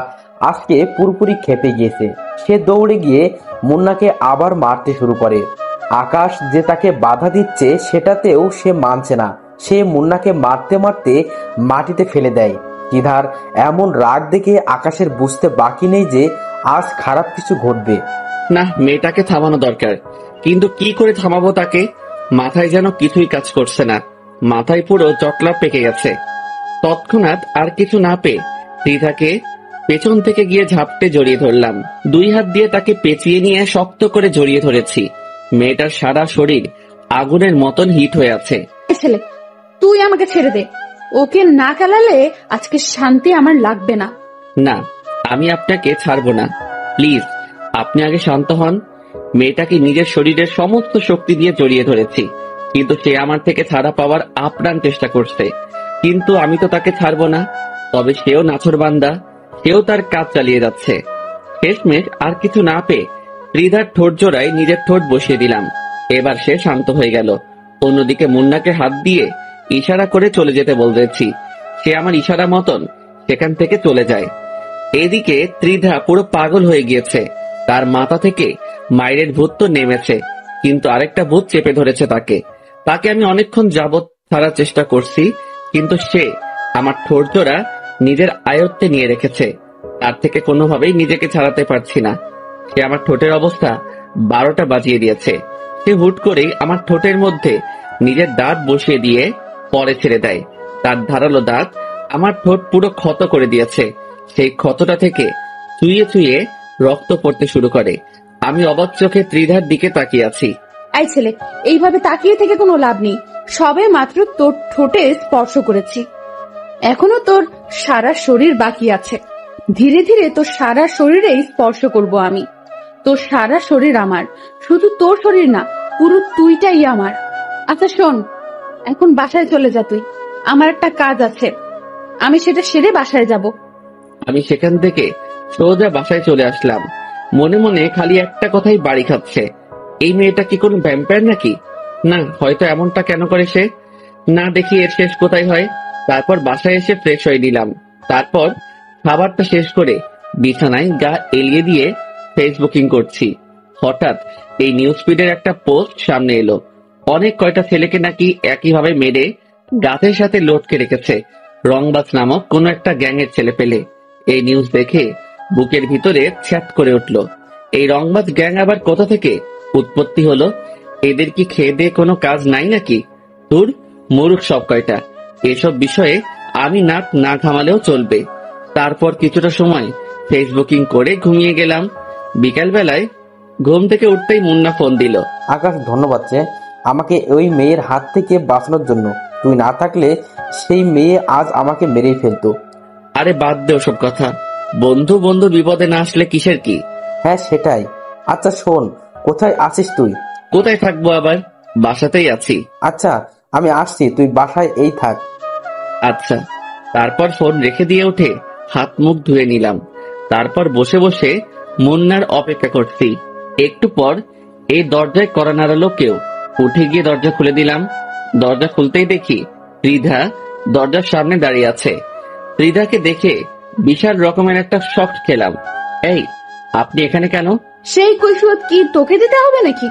আজকে পুরোপুরি খেপে গিয়েছে। সে দৌড়ে গিয়ে মুন্নাকে আবার মারতে শুরু করে। আকাশ যে তাকে বাধা দিচ্ছে সেটাতেও সে মানছে না। সে মুন্নাকে মারতে মারতে মাটিতে ফেলে দেয়। তিধার এমন রাগ দেখে আকাশের বুঝতে বাকি নেই যে আজ খারাপ কিছু ঘটবে। না, মেয়েটাকে থামানো দরকার, কিন্তু কি করে থামাবো তাকে? মাথায় যেন কিছুই কাজ করছে না। মাথায় পুরো জটলা পেকে গেছে। তৎক্ষণাৎ আর কিছু না পেয়ে ত্রিধাকে পেছন থেকে গিয়ে ঝাপটে জড়িয়ে ধরলাম। 2 হাত দিয়ে তাকে পেঁচিয়ে নিয়ে শক্ত করে জড়িয়ে ধরেছি। মেয়েটার সারা শরীর আগুনের মতন হিট হয়ে আছে। ছেলে, তুই আমাকে ছেড়ে দে। ওকে না খেলালে আজকে শান্তি আমার লাগবে না। না, আমি আপনাকে ছাড়বো না। প্লিজ, আপনি আগে শান্ত হন। মেয়েটাকে নিজের শরীরের সমস্ত শক্তি দিয়ে জড়িয়ে ধরেছি, কিন্তু সে আমার থেকে ছাড়া পাওয়ার আপ্রাণ চেষ্টা করছে। কিন্তু আমি তো তাকে ছাড়বো না। তবে সেও নাছোড়বান্দা, সেও তার কাজ চালিয়ে যাচ্ছে। শেষমেশ আর কিছু না পেয়ে ত্রিধার ঠোঁট জোড়ায় নিজের ঠোঁট বসিয়ে দিলাম। এবার সে শান্ত হয়ে গেল। অন্যদিকে মুন্নাকে হাত দিয়ে ইশারা করে চলে যেতে বলতেছি। সে আমার ইশারা মতন সেখান থেকে চলে যায়। এদিকে ত্রিধা পুরো পাগল হয়ে গিয়েছে। তার মাথা থেকে মায়ের ভূত তো নেমেছে, কিন্তু আরেকটা ভূত চেপে ধরেছে তাকে। আমি অনেকক্ষণ যাবৎ ছাড়ার চেষ্টা করছি, কিন্তু সে আমার ঠোঁট জোড়া নিজের আয়ত্তে নিয়ে রেখেছে। তার থেকে কোনোভাবেই নিজেকে ছাড়াতে পারছি না। সে আমার ঠোঁটের অবস্থা 12টা বাজিয়ে দিয়েছে। সে হুট করেই আমার ঠোঁটের মধ্যে নিজের দাঁত বসিয়ে দিয়ে পরে ছেড়ে দেয়। তার ধারালো দাঁত আমার ঠোঁট পুরো ক্ষত করে দিয়েছে। সেই ক্ষতটা থেকে চুইয়ে চুইয়ে রক্ত পড়তে শুরু করে। আমি অবাক চোখে ত্রিধার দিকে তাকিয়ে আছি। এই ছেলে, এইভাবে তাকিয়ে থেকে কোনো লাভ নেই। সবে মাত্র তোর ঠোঁটে স্পর্শ করেছি, এখনো তোর সারা শরীর বাকি আছে। ধীরে ধীরে তোর সারা শরীরে স্পর্শ করব আমি। তোর সারা শরীর আমার, শুধু তোর শরীর না, পুরো তুইটাই আমার। আচ্ছা শোন, এখন বাসায় চলে যা তুই। আমার একটা কাজ আছে, আমি সেটা সেরে বাসায় যাব। আমি সেখান থেকে সোজা বাসায় চলে আসলাম। মনে মনে খালি একটা কথাই বাড়ি খাচ্ছে, এই মেয়েটা কি কোনো ভ্যাম্পায়ার নাকি? না, হয়তো এমনটা কেন করে সে? না দেখি এর শেষ কোথায় হয়। তারপর বাসায় এসে ফ্রেশ হয়ে নিলাম। তারপর খাবারটা শেষ করে বিছানায় গা এলিয়ে দিয়ে ফেসবুকিং করছি। হঠাৎ এই নিউজ ফিডের একটা পোস্ট সামনে এলো। অনেক কয়টা ছেলেকে নাকি একইভাবে মেরে গাছের সাথে লটকে রেখেছে রংবাজ নামক কোন একটা গ্যাং এর ছেলে পেলে। এই নিউজ দেখে বুকের ভিতরে ছ্যাত করে উঠলো। এই রংবাজ গ্যাং আবার কোথা থেকে উৎপত্তি হলো? এদের কি খেয়ে দিয়ে কোনো কাজ নাই নাকি? তোর মূর্খ সব কয়টা। এসব বিষয়ে আমি নাক না ঘামালেও চলবে। তারপর কিছুটা সময় ফেসবুকিং করে ঘুমিয়ে গেলাম। বিকাল বেলায় ঘুম থেকে উঠতেই মুন্না ফোন দিল। আকাশ, ধন্যবাদ যে আমাকে ওই মেয়ের হাত থেকে বাঁচানোর জন্য। তুই না থাকলে সেই মেয়ে আজ আমাকে মেরেই ফেলতো। আরে বাদ দে ওসব কথা। বন্ধু বন্ধু বিপদে না আসলে কিসের কি? হ্যাঁ সেটাই। আচ্ছা শোন, কোথায় আছিস তুই? কোথায় থাকবো আবার, বাসাতেই আছি। আচ্ছা আমি আসছি, তুই বাসায় এই থাক। আচ্ছা। তারপর ফোন রেখে দিয়ে উঠে হাত মুখ ধুয়ে নিলাম। তারপর বসে বসে মুন্নার অপেক্ষা করছি। একটু পর এই দরজায় কড়া নাড়ালো কেউ। উঠে গিয়ে দরজা খুলে দিলাম। দরজা খুলতেই দেখি ত্রিধা দরজার সামনে দাঁড়িয়ে আছে। ত্রিধাকে দেখে বিশাল রকমের একটা শক খেলাম। এই, আপনি এখানে কেন? সেই কৈফিয়ত কি তোকে দিতে হবে নাকি?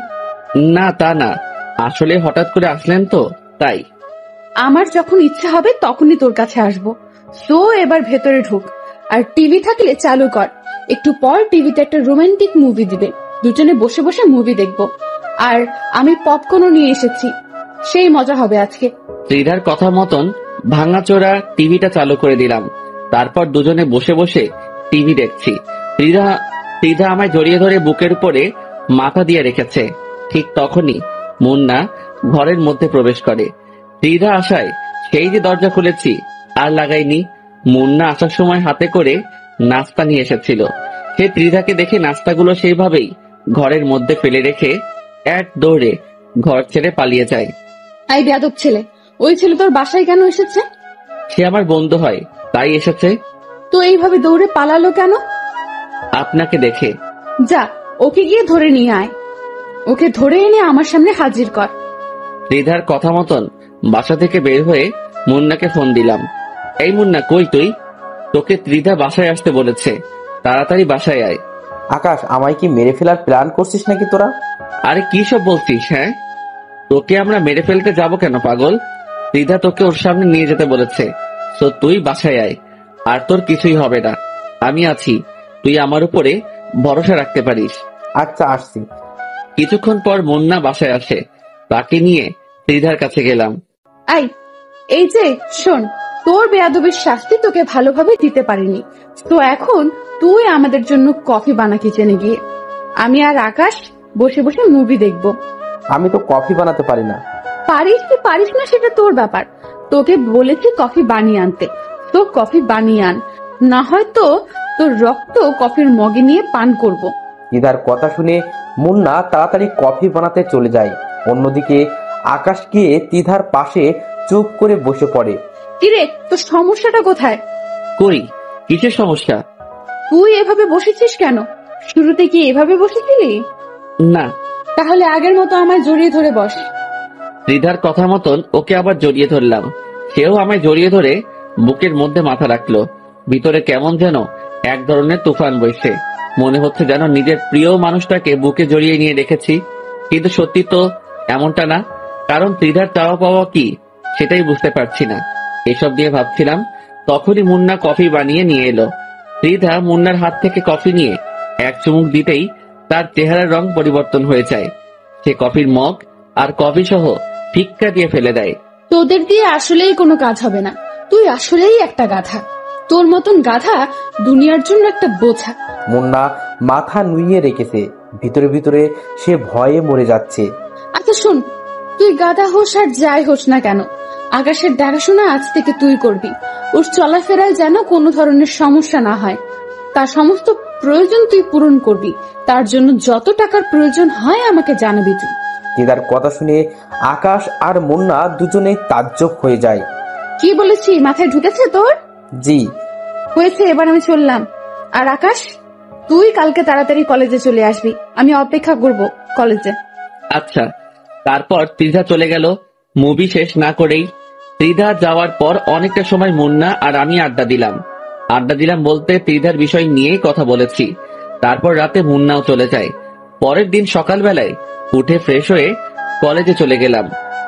না তা না, আসলে হঠাৎ করে আসলেন তো তাই। আমার যখন ইচ্ছা হবে তখনই তোর কাছে আসবো। সো এবার ভেতরে ঢুক, আর টিভি থাকলে চালু কর। একটু পর টিভিতে একটা রোমান্টিক মুভি দিবে, দুজনে বসে বসে মুভি দেখবো। আর আমি পপকর্নও নিয়ে এসেছি, সেই মজা হবে আজকে। ত্রিধার কথা মতন ভাঙাচোরা টিভিটা চালু করে দিলাম। তারপর দুজনে বসে বসে টিভি দেখছি। ত্রিধা আমায় জড়িয়ে ধরে বুকের উপরে মাথা দিয়ে রেখেছে। ঠিক তখনই মুন্না ঘরের মধ্যে প্রবেশ করে। ত্রিধা আসায় সেই যে দরজা খুলেছি আর লাগাইনি। মুন্না আসার সময় হাতে করে নাস্তা নিয়ে এসেছিল। সে ত্রিধাকে দেখে নাস্তাগুলো সেইভাবেই ঘরের মধ্যে ফেলে রেখে এক দৌড়ে ঘর ছেড়ে পালিয়ে যায়। এই বেয়াদব ছেলে, ওই ছেলে তোর বাসায় কেন এসেছে? সে আমার বন্ধু হয়, তাই এসেছে। তো এইভাবে দৌড়ে পালালো কেন? আপনাকে দেখে। যা, ওকে গিয়ে ধরে নিয়ে আয়। ওকে ধরে এনে আমার সামনে হাজির কর। ত্রিধার কথা মতন বাসা থেকে বের হয়ে মুন্নাকে ফোন দিলাম। এই মুন্না, কই তুই? তোকে ত্রিধা বাসায় আসতে বলেছে, তাড়াতাড়ি বাসায় আয়। আকাশ, আমায় কি মেরে ফেলার প্ল্যান করছিস নাকি তোরা? আরে কি সব বলছিস? হ্যাঁ, তোকে আমরা মেরে ফেলতে যাব কেন পাগল? ত্রিধা তোকে ওর সামনে নিয়ে যেতে বলেছে। তো তুই বাসায় আয়, আর তোর কিছুই হবে না। আমি আছি, তুই আমার উপরে ভরসা রাখতে পারিস। আচ্ছা আসছি। কিছুক্ষণ পর মুন্না বাসায় আসে। তাকে নিয়ে ত্রিধার কাছে গেলাম। আই, এই যে শোন, তোর বেয়াদবির শাস্তি তোকে ভালোভাবে দিতে পারিনি, তো এখন তুই আমাদের জন্য কফি বানা কিচেনে গিয়ে। আমি আর আকাশ বসে বসে মুভি দেখবো। আমি তো কফি বানাতে পারি না। পারিস কি পারিস না সেটা তোর ব্যাপার। তোকে বলেছি কফি বানিয়ে আনতে, তো কফি বানিয়ে আন, না হয়তো তোর রক্ত কফির মগে নিয়ে পান করব। দিদার কথা শুনে মুন্না তাড়াতাড়ি কফি বানাতে চলে যায়। অন্যদিকে আকাশ গিয়ে তিধার পাশে চুপ করে বসে পড়ে। কিরে, তোর সমস্যাটা কোথায়? কই, কিসের সমস্যা? তুই এভাবে বসেছিস কেন? শুরুতে কি এভাবে বসেছিলি? না। তাহলে আগের মতো আমায় জড়িয়ে ধরে বস। ত্রিধার কথা মতন ওকে আবার জড়িয়ে ধরলাম। সেও আমায় জড়িয়ে ধরে বুকের মধ্যে মাথা রাখলো। ভিতরে কেমন যেন এক ধরনের তুফান বইছে। মনে হচ্ছে যেন নিজের প্রিয় মানুষটাকে বুকে জড়িয়ে নিয়ে রেখেছি, কিন্তু সত্যি তো এমনটা না। কারণ ত্রিধার চাওয়া পাওয়া কি সেটাই বুঝতে পারছি না। এসব নিয়ে ভাবছিলাম, তখনই মুন্না কফি বানিয়ে নিয়ে এলো। ত্রিধা মুন্নার হাত থেকে কফি নিয়ে এক চুমুক দিতেই তার চেহারার রং পরিবর্তন হয়ে যায়। সে কফির মগ আর কফি সহ ফিক্কা দিয়ে ফেলে দেয়। তোদের দিয়ে আসলেই কোনো কাজ হবে না, তুই আসলেই একটা গাধা। তোর মতন গাধা দুনিয়ার জন্য একটা বোঝা। মুন্না মাথা নুইয়ে রেখেছে, ভিতরে ভিতরে সে ভয়ে মরে যাচ্ছে। আচ্ছা শোন, তুই গাধা হোস আর যাই হোস না কেন, আকাশের দেখাশোনা আজ থেকে তুই করবি। ওর চলাফেরায় যেন কোনো ধরনের সমস্যা না হয়, তার সমস্ত প্রয়োজন তুই পূরণ করবি। তার জন্য যত টাকার প্রয়োজন হয় আমাকে জানাবি তুই। দিদার কথা শুনে আকাশ আর মুন্না দুজনেই তাজ্জব হয়ে যায়। কি বলেছি মাথায় ঢুকেছে তোর? জি। হয়েছে, এবার আমি চললাম। আর আকাশ, তুই কালকে তাড়াতাড়ি কলেজে চলে আসবি, আমি অপেক্ষা করব কলেজে। আচ্ছা। তারপর ত্রিধা চলে গেল মুভি শেষ না করেই। ত্রিধা যাওয়ার পর অনেকটা সময় মুন্না আর আমি আড্ডা দিলাম বলতে ত্রিধার বিষয় নিয়েই কথা বলেছি। তারপর রাতে মুন্নাও চলে যায়। পরের দিন সকালবেলায় উঠে ফ্রেশ হয়ে কলেজে চলে গেলাম।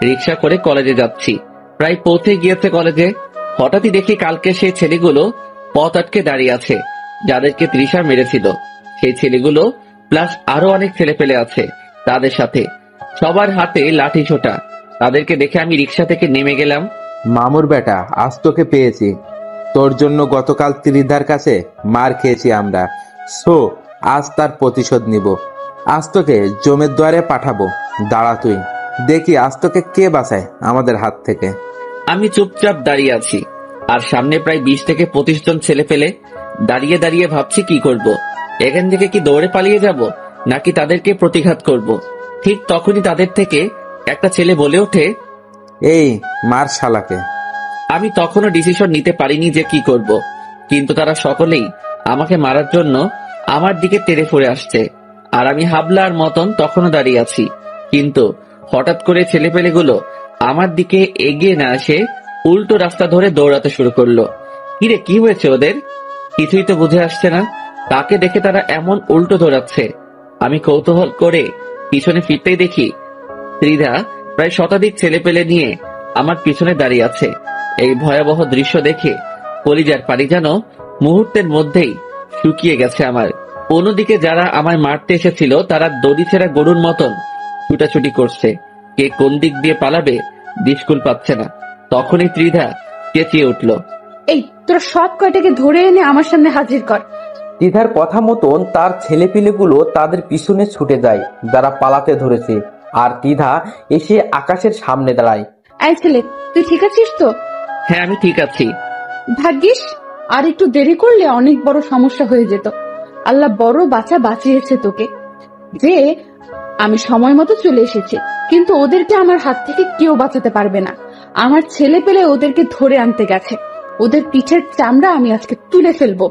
রিক্সা করে কলেজে যাচ্ছি, প্রায় পৌঁছে গিয়েছে কলেজে। হঠাৎই দেখি কালকে সেই ছেলেগুলো পথ আটকে দাঁড়িয়ে আছে, যাদেরকে তৃষা মেরেছিল। সেই ছেলেগুলো প্লাস আরো অনেক ছেলে পেলে আছে তাদের সাথে, সবার হাতে লাঠি ছোটা। তাদেরকে দেখে আমি রিক্সা থেকে নেমে গেলাম। মামুর বেটা, আজ তোকে পেয়েছি। তোর জন্য গতকাল ত্রিধার কাছে মার খেয়েছি আমরা, সো আজ তার প্রতিশোধ নিব। আজ তোকে জমের দ্বারে পাঠাবো, দাঁড়া তুই দেখি আজ তোকে কে বাঁচায় আমাদের হাত থেকে। আমি চুপচাপ দাঁড়িয়ে আছি, আর সামনে প্রায় 20 থেকে 25 জন ছেলে পেলে দাঁড়িয়ে দাঁড়িয়ে ভাবছি কি করব। এখান থেকে কি দৌড়ে পালিয়ে যাব, নাকি তাদেরকে প্রতিঘাত করব। ঠিক তখনই তাদের থেকে একটা ছেলে বলে ওঠে, এই মার শালাকে। আমি তখনও ডিসিশন নিতে পারিনি যে কি করব, কিন্তু তারা সকলেই আমাকে মারার জন্য আমার দিকে তেড়ে ফুড়ে আসছে। আর আমি হাবলার মতন তখনও দাঁড়িয়ে আছি, কিন্তু হঠাৎ করে ছেলেপেলেগুলো আমার দিকে এগিয়ে না এসে উল্টো রাস্তা ধরে দৌড়াতে শুরু করলো। কিরে, কি হয়েছে ওদের? কিছুই তো বুঝে আসছে না, তাকে দেখে তারা এমন উল্টো দৌড়াচ্ছে। আমি কৌতূহল করে পিছনে ফিরতেই দেখি ত্রিধা প্রায় শতাধিক ছেলেপেলে নিয়ে আমার পিছনে দাঁড়িয়ে আছে। এই ভয়াবহ দৃশ্য দেখে কলিজার পানি যেন মুহূর্তের মধ্যেই শুকিয়ে গেছে আমার। অন্যদিকে যারা আমায় মারতে এসেছিল তারা দড়ি ছেঁড়া গরুর মতন ছুটাছুটি করছে। কে কোন দিক দিয়ে পালাবে দিশকুল পাচ্ছে না। তখনই ত্রিধা চেঁচিয়ে উঠল, এই তোরা সব কয়টাকে ধরে এনে আমার সামনে হাজির কর। দিদার কথা মতন তার ছেলেপিলেগুলো তাদের পিছনে ছুটে যায় যারা পালাতে ধরেছে, আর দিদা এসে আকাশের সামনে দাঁড়ায়। এই ছেলে, তুই ঠিক আছিস তো? হ্যাঁ, আমি ঠিক আছি। ভাগ্যিস, আর একটু দেরি করলে অনেক বড় সমস্যা হয়ে যেত। আল্লাহ বড় বাঁচিয়েছে তোকে, যে আমি সময় মতো চলে এসেছি। কিন্তু ওদেরকে আমার হাত থেকে কেউ বাঁচাতে পারবে না। আমার ছেলে পেলে ওদেরকে ধরে আনতে গেছে, ওদের পিঠের চামড়া আমি আজকে তুলে ফেলবো।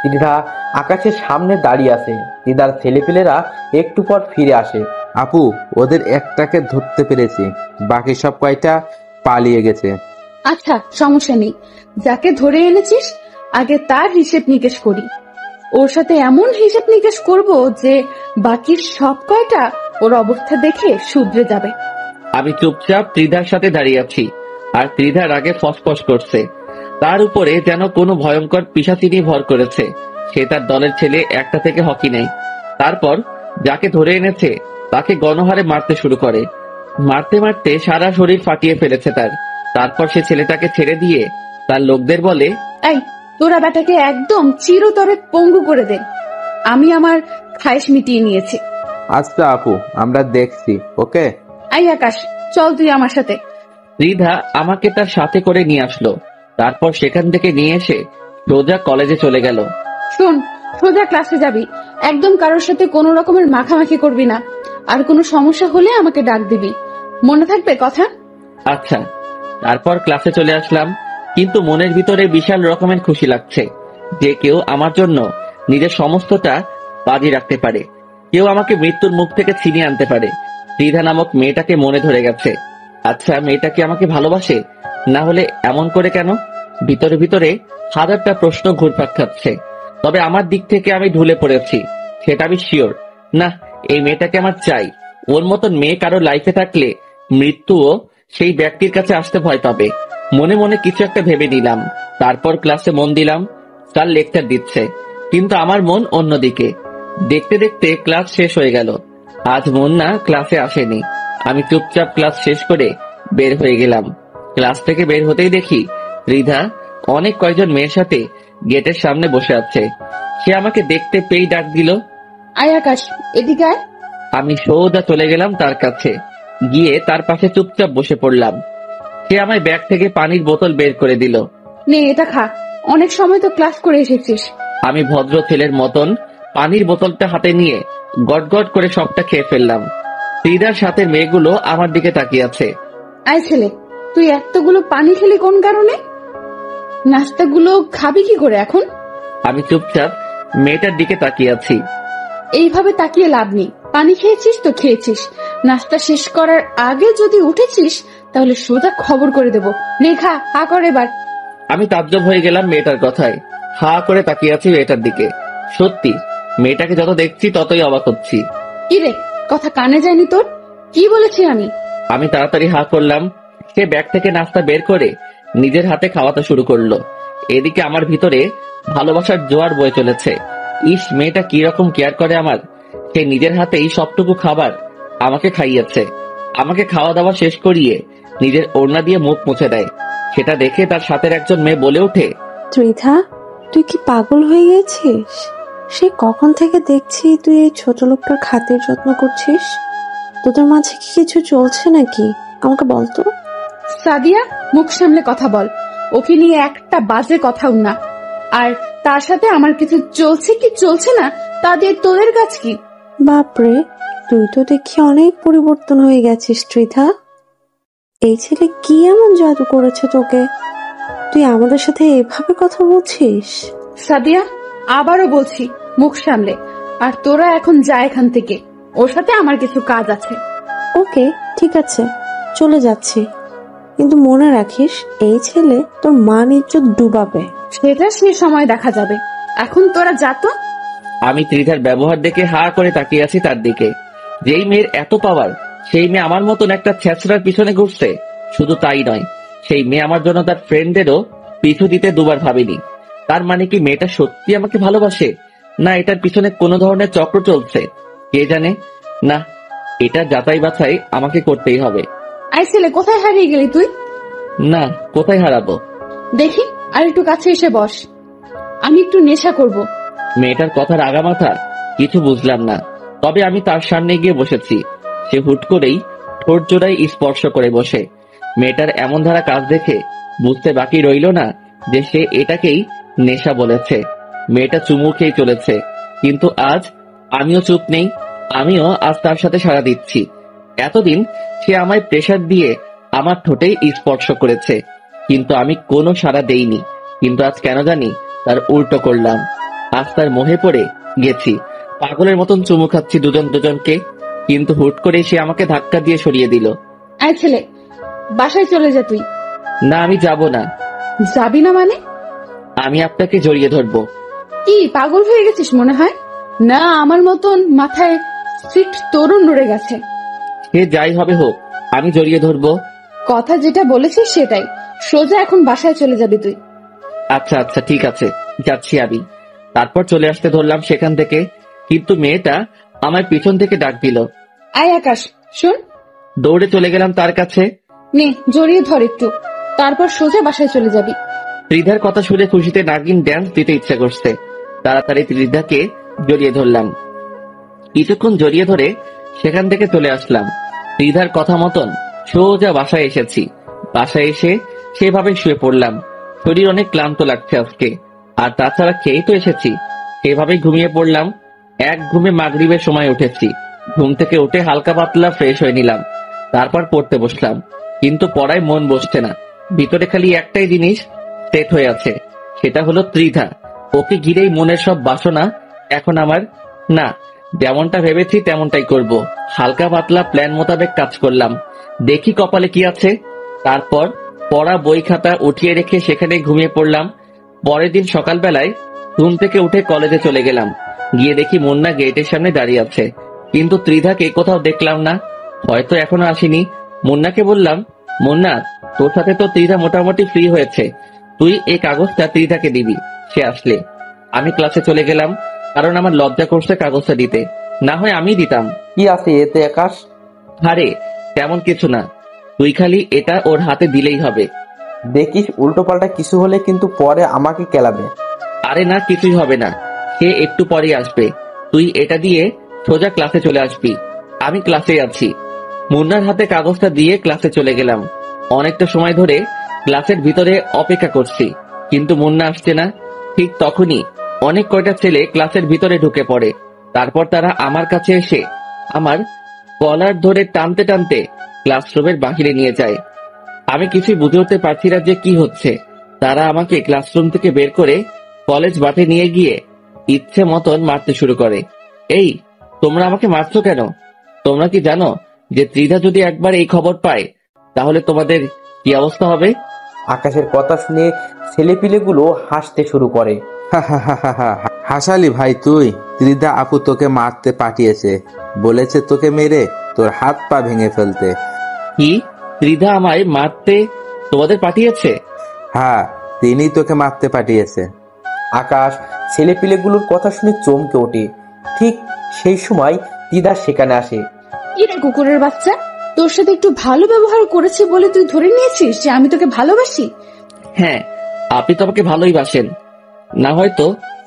দিদা আকাশের সামনে দাঁড়িয়ে আছে। দিদার ছেলেপিলেরা একটু পর ফিরে আসে। আপু, ওদের একটাকে ধরতে পেরেছি, বাকি সব কয়টা পালিয়ে গেছে। আচ্ছা, সমস্যা নেই, যাকে ধরে এনেছিস আগে তার হিসেব নিকেশ করি। ওর সাথে এমন হিসেব নিকেশ করব যে বাকির সব কয়টা ওর অবস্থা দেখে শুধরে যাবে। আমি চুপচাপ ত্রিধার সাথে দাঁড়িয়ে আছি, আর ত্রিধার আগে ফসফস করছে। তার উপরে যেন কোনো ভয়ঙ্কর পিশাচিনী ভর করেছে। সে তার দলের ছেলে একটা থেকে হকি নেই। তারপর যাকে ধরে এনেছে তাকে গণহারে মারতে শুরু করে। মারতে মারতে সারা শরীর ফাটিয়ে ফেলেছে তার। তারপর সে ছেলেটাকে ছেড়ে দিয়ে তার লোকদের বলে, এই তোরা বেটাকে একদম চিরতরে পঙ্গু করে দে। আমি আমার খায়েশ মিটিয়ে নিয়েছি। আচ্ছা আপু, আমরা দেখছি। ওকে। এই আকাশ, চল তুই আমার সাথে। ত্রিধা আমাকে তার সাথে করে নিয়ে আসলো। তারপর সেখান থেকে নিয়ে এসে সোজা কলেজে চলে গেল। শোন, সোজা ক্লাসে যাবি, একদম কারোর সাথে কোনো রকমের মাখামাখি করবি না। আর কোনো সমস্যা হলে আমাকে ডাক দিবি, মনে থাকবে কথা? আচ্ছা। তারপর ক্লাসে চলে আসলাম, কিন্তু মনের ভিতরে বিশাল রকমের খুশি লাগছে যে কেউ আমার জন্য নিজের সমস্তটা বাজি রাখতে পারে, কেউ আমাকে মৃত্যুর মুখ থেকে ছিনিয়ে আনতে পারে। ত্রিধা নামক মেয়েটাকে মনে ধরে গেছে। আচ্ছা, মেয়েটা কি আমাকে ভালোবাসে? না হলে এমন করে কেন? ভিতরে ভিতরে হাজারটা প্রশ্ন ঘুরপাক খাচ্ছে। তবে আমার দিক থেকে আমি ঢুলে পড়েছি, সেটা আমি শিওর। না, এই মেয়েটাকে আমার চাই। ওর মতন মেয়ে কারো লাইফে থাকলে মৃত্যুও সেই ব্যক্তির কাছে আসতে ভয় পাবে। মনে মনে কিছু একটা ভেবে নিলাম। তারপর ক্লাসে মন দিলাম। স্যার লেকচার দিচ্ছে, কিন্তু আমার মন অন্যদিকে। দেখতে দেখতে ক্লাস শেষ হয়ে গেল। আজ মন না ক্লাসে আসেনি। আমি চুপচাপ ক্লাস শেষ করে বের হয়ে গেলাম। ক্লাস থেকে বের হতেই দেখি ত্রিধা অনেক কয়েকজন মেয়ের সাথে গেটের সামনে বসে আছে। সে আমাকে দেখতে পেয়েই ডাক দিল, আয় আকাশ, এদিকে আয়। আমি সোজা চলে গেলাম তার কাছে, গিয়ে তার পাশে চুপচাপ বসে পড়লাম। সে আমায় ব্যাগ থেকে পানির বোতল বের করে দিল। নে, এটা খা, অনেক সময় তো ক্লাস করে এসেছিস। আমি ভদ্র ছেলের মতন পানির বোতলটা হাতে নিয়ে গটগট করে সবটা খেয়ে ফেললাম। ত্রিধার সাথে মেয়েগুলো আমার দিকে তাকিয়ে আছে। আয় ছেলে, তুই এতগুলো পানি খেলি কোন কারণে? নাস্তাগুলো খাবি কি করে এখন? আমি চুপচাপ মেয়েটার দিকে তাকিয়ে আছি। এইভাবে তাকিয়ে লাভ নেই। পানি খেয়েছিস তো খেয়েছিস, নাস্তা শেষ করার আগে যদি উঠেছিস তাহলে সোজা খবর করে দেব। নে খা, হা কর এবার। আমি তাজ্জব হয়ে গেলাম মেয়েটার কথায়। হা করে তাকিয়ে আছি মেয়েটার দিকে। সত্যি, মেয়েটাকে যত দেখছি ততই অবাক হচ্ছি। কি রে, কথা কানে যায়নি তোর? কি বলেছি আমি? আমি তাড়াতাড়ি হা করলাম। সে ব্যাগ থেকে নাস্তা বের করে নিজের হাতে খাওয়াতে শুরু করলো। এদিকে আমার ভিতরে ভালোবাসার জোয়ার বয়ে চলেছে। ইস, মেয়েটা কি রকম কেয়ার করে আমার। সে নিজের হাতেই সবটুকু খাবার আমাকে খাইয়েছে। আমাকে খাওয়া দাওয়া শেষ করিয়ে নিজের ওড়না দিয়ে মুখ মুছে দেয়। সেটা দেখে তার সাথের একজন মেয়ে বলে ওঠে, ত্রিধা, তুই কি পাগল হয়ে গেছিস? সে কখন থেকে দেখছি তুই এই ছোট লোকটার খাতির যত্ন করছিস। তোদের মাঝে কি কিছু চলছে নাকি? আমাকে বলতো। সাদিয়া, মুখ সামলে কথা বল। ওকে নিয়ে একটা বাজে কথাও না। আর তার সাথে আমার কিছু চলছে কি চলছে না তা দিয়ে তোদের কাজ কি? বাপরে, তুই তো দেখি অনেক পরিবর্তন হয়ে গেছিস ত্রিধা। এই ছেলে কি এমন জাদু করেছে তোকে? তুই আমাদের সাথে এভাবে কথা বলছিস? সাদিয়া, আবারও বলছি, মুখ সামলে। আর তোরা এখন যা এখান থেকে, ওর সাথে আমার কিছু কাজ আছে। ওকে, ঠিক আছে, চলে যাচ্ছি। কিন্তু মনে রাখিস, এই ছেলে তোর মান ইজ্জত ডুবাবে। সেটা সে সময় দেখা যাবে, এখন তোরা যা তো। আমি ত্রিধার ব্যবহার দেখে হা করে তাকিয়ে আছি তার দিকে। যেই মেয়ের এত পাওয়ার, সেই মেয়ে আমার মতন একটা ছ্যাঁচড়ার পিছনে ঘুরছে। শুধু তাই নয়, সেই মেয়ে আমার জন্য তার ফ্রেন্ডদেরও পিছু দিতে দুবার ভাবেনি। তার মানে কি মেয়েটা সত্যি আমাকে ভালোবাসে, না এটার পিছনে কোনো ধরনের চক্র চলছে? কে জানে। না, এটা যাচাই বাছাই আমাকে করতেই হবে। আই ছেলে, কোথায় হারিয়ে গেলি তুই? না, কোথায় হারাবো? দেখি, আর একটু কাছে এসে বস, আমি একটু নেশা করব। মেয়েটার কথার আগামাথা কিছু বুঝলাম না, তবে আমি তার সামনে গিয়ে বসেছি। সে হুট করেই ঠোঁট জোড়ায় স্পর্শ করে বসে। মেয়েটার এমন ধারা কাজ দেখে বুঝতে বাকি রইল না যে সে এটাকেই নেশা বলেছে। মেয়েটা চুমু খেয়ে চলেছে, কিন্তু আজ আমিও চুপ নেই। আমিও আজ তার সাথে সাড়া দিচ্ছি। এতদিন সে আমায় প্রেসার দিয়ে আমার ঠোঁটেই স্পর্শ করেছে, কিন্তু আমি কোনো সাড়া দেইনি। কিন্তু আজ কেন জানি তার উল্টো করলাম। আজ তার মোহে পড়ে গেছি। পাগলের মতন চুমু খাচ্ছি দুজন দুজনকে, কিন্তু হুট করে সে আমাকে ধাক্কা দিয়ে সরিয়ে দিল। আই ছেলে, বাসায় চলে যা তুই। না, আমি যাব না। যাবি না মানে? আমি আপনাকে জড়িয়ে ধরবো। কি পাগল হয়ে গেছিস মনে হয়? না, আমার মতন মাথায় স্ট্রিক্ট তরুণ নড়ে গেছে। সে যাই হবে হোক, আমি জড়িয়ে ধরবো। কথা যেটা বলেছিস সেটাই। সোজা এখন বাসায় চলে যাবি তুই। আচ্ছা আচ্ছা, ঠিক আছে, যাচ্ছি আমি। তারপর চলে আসতে ধরলাম সেখান থেকে, কিন্তু মেয়েটা আমার পিছন থেকে ডাক দিল, আয় আকাশ, শোন। দৌড়ে চলে গেলাম তার কাছে। নে, জড়িয়ে ধর একটু। তারপর সোজা বাসায় চলে যাবি। ত্রিধার কথা শুনে খুশিতে নাগিন ড্যান্স দিতে ইচ্ছা করছে। তাড়াতাড়ি ত্রিধাকে জড়িয়ে ধরলাম। কিছুক্ষণ জড়িয়ে ধরে সেখান থেকে চলে আসলাম। ত্রিধার কথা মতন সোজা বাসায় এসেছি। বাসায় এসে সেভাবে শুয়ে পড়লাম। শরীর অনেক ক্লান্ত লাগছে আজকে, আর তাছাড়া খেয়েই তো এসেছি। সেভাবে ঘুমিয়ে পড়লাম। এক ঘুমে মাগরিবের সময় উঠেছি। ঘুম থেকে উঠে হালকা পাতলা ফ্রেশ হয়ে নিলাম। তারপর পড়তে বসলাম, কিন্তু পড়ায় মন বসছে না। ভিতরে খালি একটাই জিনিস সেট হয়ে আছে, সেটা হলো ত্রিধা। ওকে ঘিরেই মনের সব বাসনা এখন আমার। না, যেমনটা ভেবেছি তেমনটাই করব। হালকা পাতলা প্ল্যান মোতাবেক কাজ করলাম। দেখি কপালে কি আছে। তারপর পড়া বই খাতা উঠিয়ে রেখে সেখানে ঘুমিয়ে পড়লাম। পরের দিন সকালবেলায় ঘুম থেকে উঠে কলেজে চলে গেলাম। গিয়ে দেখি মুন্না গেটের সামনে দাঁড়িয়ে আছে, কিন্তু ত্রিধাকে কোথাও দেখলাম না। হয়তো এখনো আসেনি। মুন্নাকে বললাম, মুন্না, তোর সাথে তো ত্রিধা মোটামুটি ফ্রি হয়েছে, তুই এই কাগজটা ত্রিধাকে দিবি সে আসলে। আমি ক্লাসে চলে গেলাম, কারণ আমার লজ্জা করছে কাগজটা দিতে। না হয় আমি দিতাম। কি আছে এতে আকাশ? আরে তেমন কিছু না, তুই খালি এটা ওর হাতে দিলেই হবে। দেখিস উল্টো পাল্টা কিছু হলে কিন্তু পরে আমাকে কেলাবে। আরে না, কিছুই হবে না, সে একটু পরেই আসবে। তুই এটা দিয়ে সোজা ক্লাসে চলে আসবি। আমি ক্লাসে আছি। মুন্নার হাতে কাগজটা দিয়ে ক্লাসে চলে গেলাম। অনেকটা সময় ধরে ক্লাসের ভিতরে অপেক্ষা করছি, কিন্তু মুন্না আসছে না। ঠিক তখনই অনেক কয়টা ছেলে ক্লাসের ভিতরে ঢুকে পড়ে। তারপর তারা আমার কাছে এসে আমার কলার ধরে টানতে টানতে ক্লাসরুমের বাহিরে নিয়ে যায়। আমি কিছুই বুঝে উঠতে পারছি না যে কি হচ্ছে। তারা আমাকে ক্লাসরুম থেকে বের করে কলেজ মাঠে নিয়ে গিয়ে ইচ্ছে মতন মারতে শুরু করে। এই, তোমরা আমাকে মারছো কেন? তোমরা কি জানো যে ত্রিধা যদি একবার এই খবর পায় তাহলে তোমাদের কি অবস্থা হবে? আকাশের কথা শুনে ছেলেপিলেগুলো হাসতে শুরু করে। হাসালি ভাই তুই? ত্রিধা আপু তোকে মারতে পাঠিয়েছে, বলেছে তোকে মেরে তোর হাত পা ভেঙে ফেলতে। কি? ত্রিধা আমায় মারতে তোমাদের পাঠিয়েছে? হ্যাঁ, তিনি তোকে মারতে পাঠিয়েছে। আকাশ ছেলেপিলেগুলোর কথা শুনে চমকে ওঠে। ঠিক সেই সময় দিদা সেখানে আসে। কি রে কুকুরের বাচ্চা, তোর সাথে একটু ভালো ব্যবহার করেছি বলে তুই ধরে নিয়েছিস যে আমি তোকে ভালোবাসি? হ্যাঁ, আপনি তো আমাকে ভালোই বাসেন, না হয়তো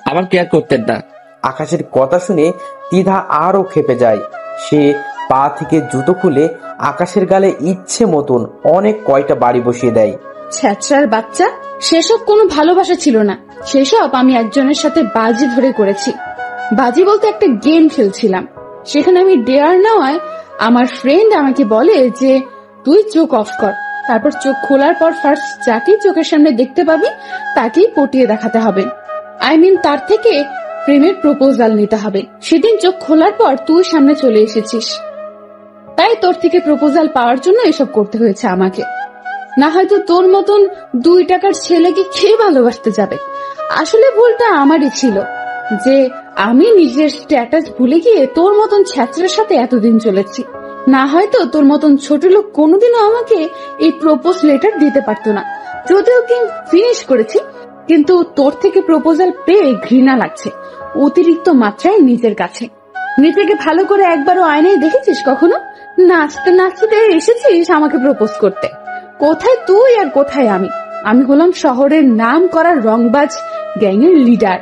আমার কেয়ার করতেন না। আকাশের কথা শুনে দিদা আরো খেপে যায়। সে পা থেকে জুতো খুলে আকাশের গালে ইচ্ছে মতন অনেক কয়টা বাড়ি বসিয়ে দেয়। ছ্যাচরার বাচ্চা, সেসব কোনো ভালোবাসা ছিল না। সেসব আমি একজনের সাথে বাজি ধরে করেছি। বাজি বলতে একটা গেম খেলছিলাম। সেখানে আমি ডেয়ার নেওয়ায় আমার ফ্রেন্ড আমাকে বলে যে তুই চোখ অফ কর, তারপর চোখ খোলার পর ফার্স্ট যাকেই চোখের সামনে দেখতে পাবি তাকেই পটিয়ে দেখাতে হবে। তার থেকে প্রেমের প্রপোজাল নিতে হবে। সেদিন চোখ খোলার পর তুই সামনে চলে এসেছিস, তাই তোর থেকে প্রপোজাল পাওয়ার জন্য এসব করতে হয়েছে আমাকে। না হয়তো তোর মতন 2 টাকার ছেলেকে খেয়ে ভালোবাসতে যাবে। আসলে ভুলটা আমারই ছিল যে আমি নিজের স্ট্যাটাস ভুলে গিয়ে তোর মতন ছ্যাচরার সাথে এতদিন চলেছি। না হয়তো তোর মতন ছোট লোক কোনোদিনও আমাকে এই প্রপোজ লেটার দিতে পারতো না। যদিও কি ফিনিশ করেছি, কিন্তু তোর থেকে প্রপোজাল পেয়ে ঘৃণা লাগছে অতিরিক্ত মাত্রায় নিজের কাছে। নিজেকে ভালো করে একবারও আয়নায় দেখেছিস কখনো? নাচতে নাচতে এসেছিস আমাকে প্রপোজ করতে। কোথায় তুই আর কোথায় আমি? আমি হলাম শহরের নাম করা রংবাজ গ্যাংয়ের লিডার,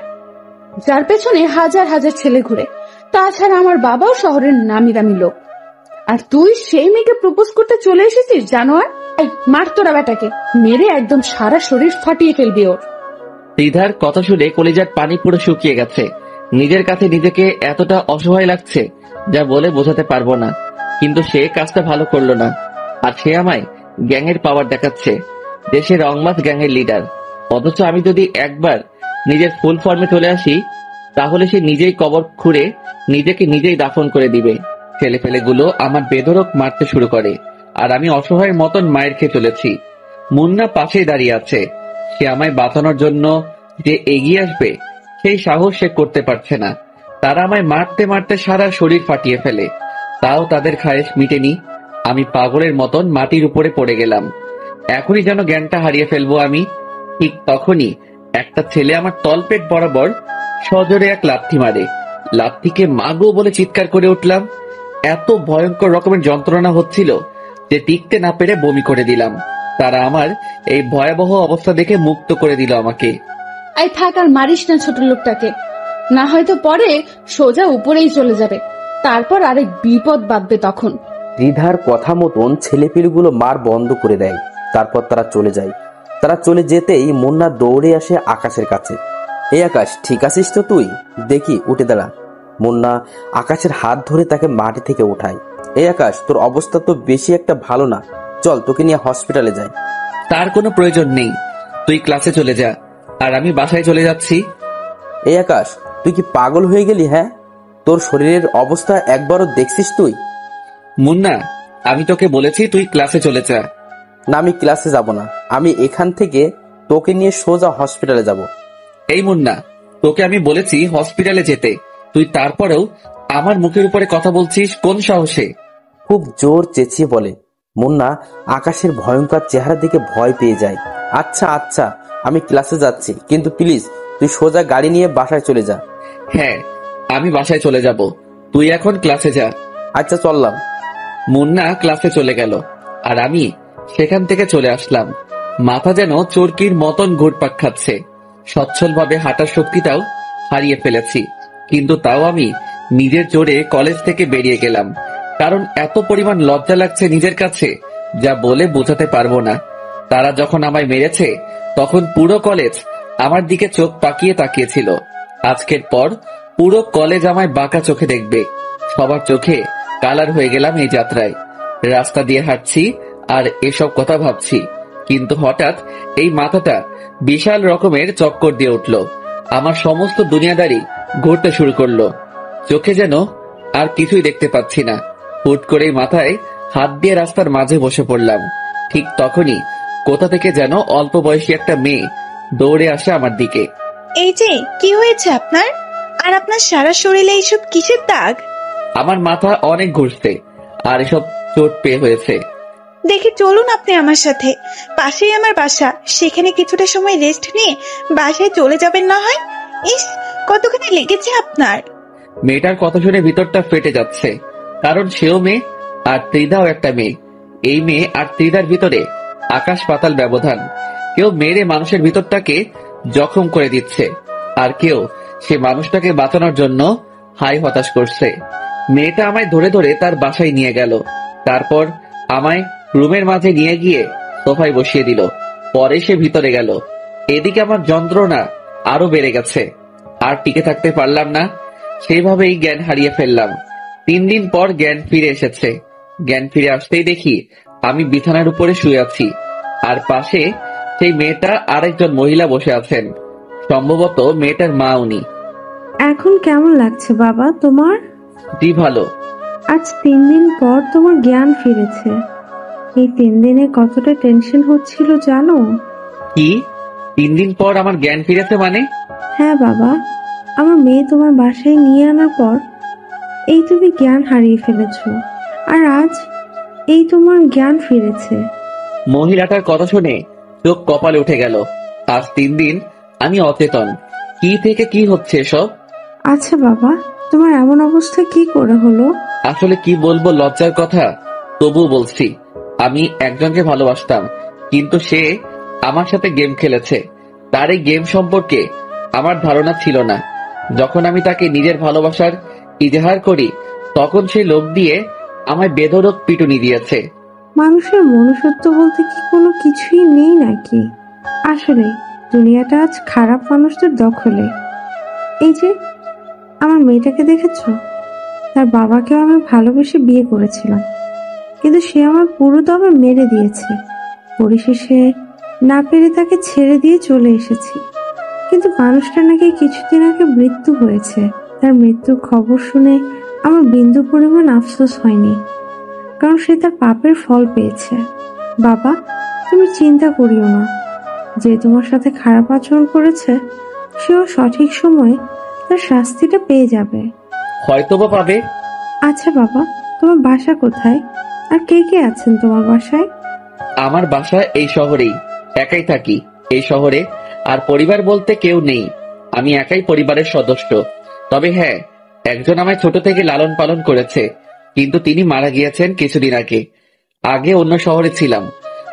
যার পেছনে হাজার হাজার ছেলে ঘুরে। তাছাড়া আমার বাবাও শহরের নামি দামি লোক। আর তুই সেই মেয়েকে প্রপোজ করতে চলে এসেছিস জানোয়ার। মার তোরা বেটাকে, মেরে একদম সারা শরীর ফাটিয়ে ফেলবি ওর। ত্রিধার কথা শুনে কলিজার পানি পুরো শুকিয়ে গেছে। নিজের কাছে নিজেকে এতটা অসহায় লাগছে যা বলে বোঝাতে পারবো না। কিন্তু সে কাজটা ভালো করলো না, আর সে আমায় গ্যাংয়ের পাওয়ার দেখাচ্ছে, দেশের রংবাজ গ্যাংয়ের লিডার। অথচ আমি যদি একবার নিজের ফুল ফর্মে চলে আসি তাহলে সে নিজেই কবর খুঁড়ে নিজেকে নিজেই দাফন করে দিবে। ছেলেপেলেগুলো আমার বেধড়ক মারতে শুরু করে, আর আমি অসহায়ের মতন মায়ের খেয়ে চলেছি। মুন্না পাশেই দাঁড়িয়ে আছে। সে আমায় বাঁচানোর জন্য যে এগিয়ে আসবে সেই সাহস সে করতে পারছে না। তারা আমায় মারতে মারতে সারা শরীর ফাটিয়ে ফেলে, তাও তাদের খায়েশ মিটেনি। আমি পাগলের মতন মাটির উপরে পড়ে গেলাম। এখনই যেন জ্ঞানটা হারিয়ে ফেলবো আমি। ঠিক তখনই একটা ছেলে আমার তলপেট বরাবর সজোরে এক লাথি মারে। লাথিকে মাগো বলে চিৎকার করে উঠলাম। এত ভয়ঙ্কর রকমের যন্ত্রণা হচ্ছিল যে টিকতে না পেরে বমি করে দিলাম। তারা আমার এই ভয়াবহ অবস্থা দেখে মুক্ত করে দিল আমাকে। এই থাক, আর মারিস না ছোট লোকটাকে, না হয়তো পরে সোজা উপরেই চলে যাবে, তারপর আরেক বিপদ বাঁধবে তখন। রিধার কথা মতন ছেলেপিলেগুলো মার বন্ধ করে দেয়। তারপর তারা চলে যায়। তারা চলে যেতেই মুন্না দৌড়ে আসে আকাশের কাছে। এই আকাশ, ঠিক আছিস তো তুই? দেখি, উঠে দাঁড়া। মুন্না আকাশের হাত ধরে তাকে মাটি থেকে উঠায়। এই আকাশ, তোর অবস্থা তো বেশি একটা ভালো না, চল তোকে নিয়ে হসপিটালে যাই। তার কোনো প্রয়োজন নেই, তুই ক্লাসে চলে যা, আর আমি বাসায় চলে যাচ্ছি। এই আকাশ, তুই কি পাগল হয়ে গেলি? হ্যাঁ, তোর শরীরের অবস্থা একবারও দেখছিস তুই? মুন্না, আমি তোকে বলেছি তুই ক্লাসে চলে যা। না, আমি ক্লাসে যাব না, আমি এখান থেকে তোকে নিয়ে সোজা হসপিটালে যাব। এই মুন্না, তোকে আমি বলেছি হসপিটালে যেতে, তুই তারপরেও আমার মুখের উপরে কথা বলছিস কোন সাহসে? খুব জোর চেঁচিয়ে বলে। মুন্না আকাশের ভয়ঙ্কর চেহারা দেখে ভয় পেয়ে যায়। আচ্ছা আচ্ছা, আমি ক্লাসে যাচ্ছি, কিন্তু প্লিজ তুই সোজা গাড়ি নিয়ে বাসায় চলে যা। হ্যাঁ, আমি বাসায় চলে যাব, তুই এখন ক্লাসে যা। আচ্ছা, চললাম। মুন্না ক্লাসে চলে গেল, আর আমি সেখান থেকে চলে আসলাম। মাথা যেন চরকির মতন ঘুরপাক খাচ্ছে, সচ্ছলভাবে হাঁটার শক্তিটাও হারিয়ে ফেলেছি। কিন্তু তাও আমি নিজের জোরে কলেজ থেকে বেরিয়ে গেলাম, কারণ এত পরিমাণ লজ্জা লাগছে নিজের কাছে, যা বলে বোঝাতে পারবো না। তারা যখন আমায় মেরেছে তখন পুরো কলেজ আমার দিকে চোখ পাকিয়ে তাকিয়েছিল। আজকের পর পুরো কলেজ আমায় বাঁকা চোখে দেখবে। সবার চোখে কালার হয়ে গেলাম এই যাত্রায়। রাস্তা দিয়ে হাঁটছি আর এসব কথা ভাবছি, কিন্তু হঠাৎ এই মাথাটা বিশাল রকমের চক্কর দিয়ে উঠল। আমার সমস্ত দুনিয়াদারি ঘুরতে শুরু করলো, চোখে যেন আর কিছুই দেখতে পাচ্ছি না। হুট করেই মাথায় হাত দিয়ে রাস্তার মাঝে বসে পড়লাম। ঠিক তখনই কোথা থেকে যেন অল্প বয়সী একটা মেয়ে দৌড়ে আসে আমার দিকে। এই যে, কি হয়েছে আপনার? আর আপনার সারা শরীরে এইসব কিসের দাগ? আমার মাথা অনেক ঘুরছে আর এসব চোট পেয়ে হয়েছে। দেখি, চলুন আপনি আমার সাথে, পাশেই আমার বাসা, সেখানে কিছুটা সময় রেস্ট নিয়ে বাসায় চলে যাবেন না হয়। ইস, কতখানি লেগেছে আপনার। মেয়েটার কথা শুনে ভিতরটা ফেটে যাচ্ছে, কারণ সেও মেয়ে আর ত্রিধাও একটা মেয়ে। এই মেয়ে আর ত্রিধার ভিতরে আকাশ পাতাল ব্যবধান। কেউ মেরে মানুষের ভিতরটাকে জখম করে দিচ্ছে, আর কেউ সে মানুষটাকে বাঁচানোর জন্য হাই হতাশ করছে। মেয়েটা আমায় ধরে ধরে তার বাসায় নিয়ে গেল, তারপর আমায় রুমের মাঝে নিয়ে গিয়ে সোফায় বসিয়ে দিল। পরে সে ভিতরে গেল। এদিকে আমার যন্ত্রণা আরো বেড়ে গেছে, আর টিকে থাকতে পারলাম না, সেইভাবেই জ্ঞান হারিয়ে ফেললাম। 3 দিন পর জ্ঞান ফিরে এসেছে। জ্ঞান ফিরে আসতেই দেখি আমি বিছানার উপরে শুয়ে আছি, আর পাশে সেই মেয়েটা আরেকজন মহিলা বসে আছেন। সম্ভবত মেয়েটার মা উনি। এখন কেমন লাগছে বাবা তোমার? জি ভালো। আজ 3 দিন পর তোমার জ্ঞান ফিরেছে। এই 3 দিনে কতটা টেনশন হচ্ছিল জানো? কি 3 দিন পর আমার জ্ঞান ফিরেছে মানে? হ্যাঁ বাবা, আমার মেয়ে তোমার বাসায় নিয়ে আনার পর এই তুমি জ্ঞান হারিয়ে ফেলেছো, আর আজ এই তোমার জ্ঞান ফিরেছে। মহিলাটার কথা শুনে চোখ কপালে উঠে গেল। আজ 3 দিন আমি অচেতন। কি থেকে কি হচ্ছে এসব? আচ্ছা বাবা, তোমার এমন অবস্থা কি করে হলো? আসলে কি বলবো, লজ্জার কথা, তবু বলছি। আমি একজনকে ভালোবাসতাম, কিন্তু সে আমার সাথে গেম খেলেছে। তার এই গেম সম্পর্কে আমার ধারণা ছিল না। যখন আমি তাকে নিজের ভালোবাসার ইজহার করি, তখন সেই লোক দিয়ে আমায় বেধড়ক পিটুনি দিয়েছে। মানুষের মনুষ্যত্ব বলতে কি কোনো কিছুই নেই নাকি? আসলে দুনিয়াটা আজ খারাপ মানুষদের দখলে। এই যে আমার মেয়েটাকে দেখেছো, তার বাবাকেও আমি ভালোবেসে বিয়ে করেছিলাম, কিন্তু সে আমার পুরো দমে মেরে দিয়েছে। পরিশেষে না পেরে তাকে ছেড়ে দিয়ে চলে এসেছি। কিন্তু মানুষটা নাকি কিছুদিন আগে মৃত্যু হয়েছে। তার মৃত্যুর খবর শুনে আমার বিন্দু পরিমাণ আফসোস হয়নি, কারণ সে তার পাপের ফল পেয়েছে। বাবা, তুমি চিন্তা করিও না, যে তোমার সাথে খারাপ আচরণ করেছে সেও সঠিক সময়ে তার শাস্তিটা পেয়ে যাবে। হয়তোবা পাবে। আচ্ছা বাবা, তোমার বাসা কোথায়, আর কে কে আছেন তোমার বাসায়? আমার বাসা এই শহরেই, একাই থাকি এই শহরে, আর পরিবার বলতে কেউ নেই। আমি একাই পরিবারের সদস্য। তবে হ্যাঁ, একজন আমায় ছোট থেকে লালন পালন করেছে, কিন্তু তিনি মারা গিয়েছেন কিছুদিন আগে। আগে অন্য শহরে ছিলাম,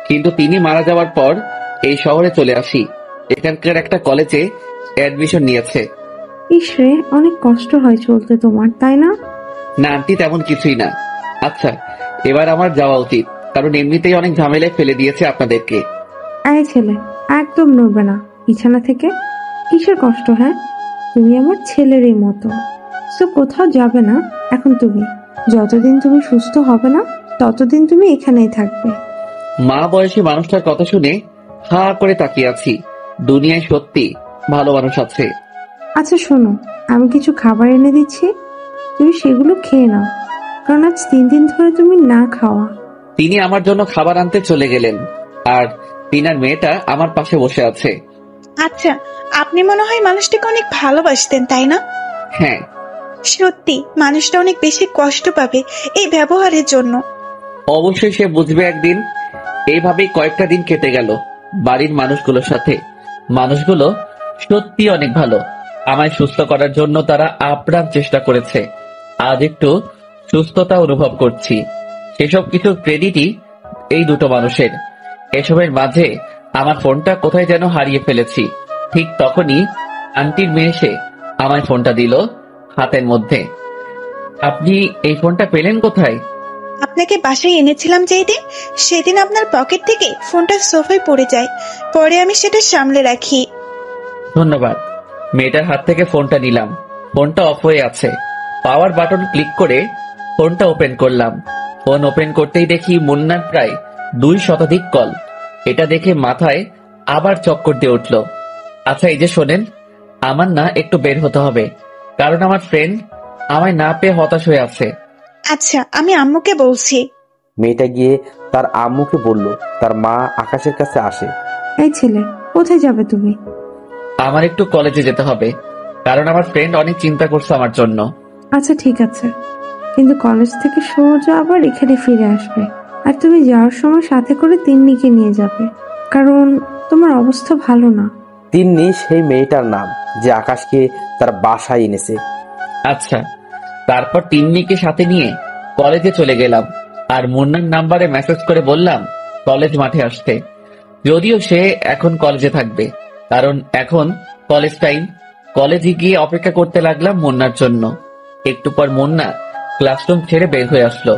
কিন্তু তিনি মারা যাওয়ার পর এই শহরে চলে আসি। এখানকার একটা কলেজে অ্যাডমিশন নিয়েছে। ইসরে, অনেক কষ্ট হয় চলতে তোমার, তাই না? না আন্টি, তেমন কিছুই না। আচ্ছা, এবার আমার যাওয়া উচিত, কারণ এমনিতেই অনেক ঝামেলায় ফেলে দিয়েছে আপনাদেরকে। এই ছেলে, একদম নড়বে না বিছানা থেকে। কিসের কষ্ট? হ্যাঁ, তুমি আমার ছেলেরই মতো। তো কোথাও যাবে না এখন তুমি। যতদিন তুমি সুস্থ হবে না ততদিন তুমি এখানেই থাকবে। মা বয়সী মানুষটার কথা শুনে হা করে তাকিয়ে আছি। দুনিয়ায় সত্যি ভালো মানুষ আছে। আচ্ছা শোনো, আমি কিছু খাবার এনে দিচ্ছি, তুমি সেগুলো খেয়ে নাও, কারণ আজ 3 দিন ধরে তুমি না খাওয়া। তিনি আমার জন্য খাবার আনতে চলে গেলেন, আর তিনার মেয়েটা আমার পাশে বসে আছে। আচ্ছা, আপনি মনে হয় মানুষটাকে অনেক ভালোবাসতেন, তাই না? হ্যাঁ। সত্যি মানুষটা অনেক বেশি কষ্ট পাবে এই ব্যবহারের জন্য। অবশ্যই সে বুঝবে একদিন। এইভাবেই কয়েকটা দিন কেটে গেল বাড়ির মানুষগুলোর সাথে। মানুষগুলো সত্যি অনেক ভালো। আমায় সুস্থ করার জন্য তারা আপ্রাণ চেষ্টা করেছে। আজ একটু সুস্থতা অনুভব করছি। সেসব কিছু ক্রেডিটই এই দুটো মানুষের। এসবের মাঝে আমার ফোনটা কোথায় যেন হারিয়ে ফেলেছি। ঠিক তখনই আন্টির মেয়ে এসে আমায় ফোনটা দিল হাতের মধ্যে। আপনি এই ফোনটা পেলেন কোথায়? আপনাকে বাসায় এনেছিলাম যেই দিন, সেদিন আপনার পকেট থেকে ফোনটা সোফায় পড়ে যায়, পরে আমি সেটা সামলে রাখি। ধন্যবাদ। মেয়েটার হাত থেকে ফোনটা নিলাম। ফোনটা অফ হয়ে আছে। পাওয়ার বাটন ক্লিক করে ফোনটা ওপেন করলাম। ফোন ওপেন করতেই দেখি মুন্নার প্রায় 2 শতাধিক কল। এটা দেখে মাথায় আবার চক্কর দিয়ে উঠল। আচ্ছা এই যে শোনেন, আমার না একটু বের হতে হবে, কারণ আমার ফ্রেন্ড আমায় না পেয়ে হতাশ হয়ে আছে। আচ্ছা, আমি আম্মুকে বলছি। মেয়েটা গিয়ে তার আম্মুকে বলল তার মা আকাশের কাছে আসে। এই ছেলে, কোথায় যাবে তুমি? আমার একটু কলেজে যেতে হবে, কারণ আমার ফ্রেন্ড অনেক চিন্তা করছে আমার জন্য। আচ্ছা ঠিক আছে, কিন্তু কলেজ থেকে সোজা আবার এখানে ফিরে আসবে। আর তুমি যাওয়ার সময় সাথে করে তিন্নিকে নিয়ে যাবে, কারণ তোমার অবস্থা ভালো না। তিন্নি সেই মেয়েটার নাম যে আকাশকে তার বাসায় এনেছে। আচ্ছা। তারপর তিন্নিকে সাথে নিয়ে কলেজে চলে গেলাম, আর মুন্নার নাম্বারে মেসেজ করে বললাম কলেজ মাঠে আসতে। যদিও সে এখন কলেজে থাকবে, কারণ এখন কলেজ টাইম। কলেজে গিয়ে অপেক্ষা করতে লাগলাম মুন্নার জন্য। একটু পর মুন্না ক্লাসরুম ছেড়ে বের হয়ে আসলো।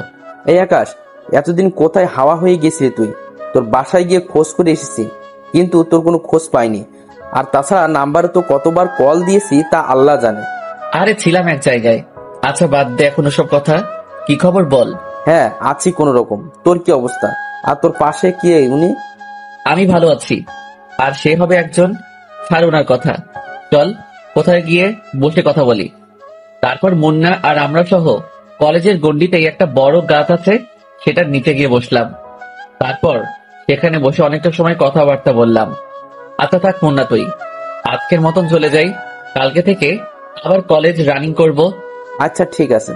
এই আকাশ, এতদিন কোথায় হাওয়া হয়ে গেছিলি তুই? তোর বাসায় গিয়ে খোঁজ করে এসেছি, কিন্তু তোর কোনো খোঁজ পাইনি। আর তাছাড়া নাম্বারে তো কতবার কল দিয়েছি তা আল্লাহ জানে। আরে ছিলাম এক জায়গায়। আচ্ছা বাদ দে এখন ওসব কথা। কি খবর বল? হ্যাঁ আছি কোন রকম। তোর কি অবস্থা? আর তোর পাশে কি উনি? আমি ভালো আছি, আর সে হবে একজন। ছাড় ওনার কথা, চল কোথায় গিয়ে বসে কথা বলি। তারপর মুন্না আর আমরা সহ কলেজের গন্ডিতেই একটা বড় গাছ আছে, সেটার নিচে গিয়ে বসলাম। তারপর সেখানে বসে অনেকটা সময় কথাবার্তা বললাম। আচ্ছা থাক মুন্না, তুই আজকের মতন চলে যাই। কালকে থেকে আবার কলেজ রানিং করব। আচ্ছা ঠিক আছে।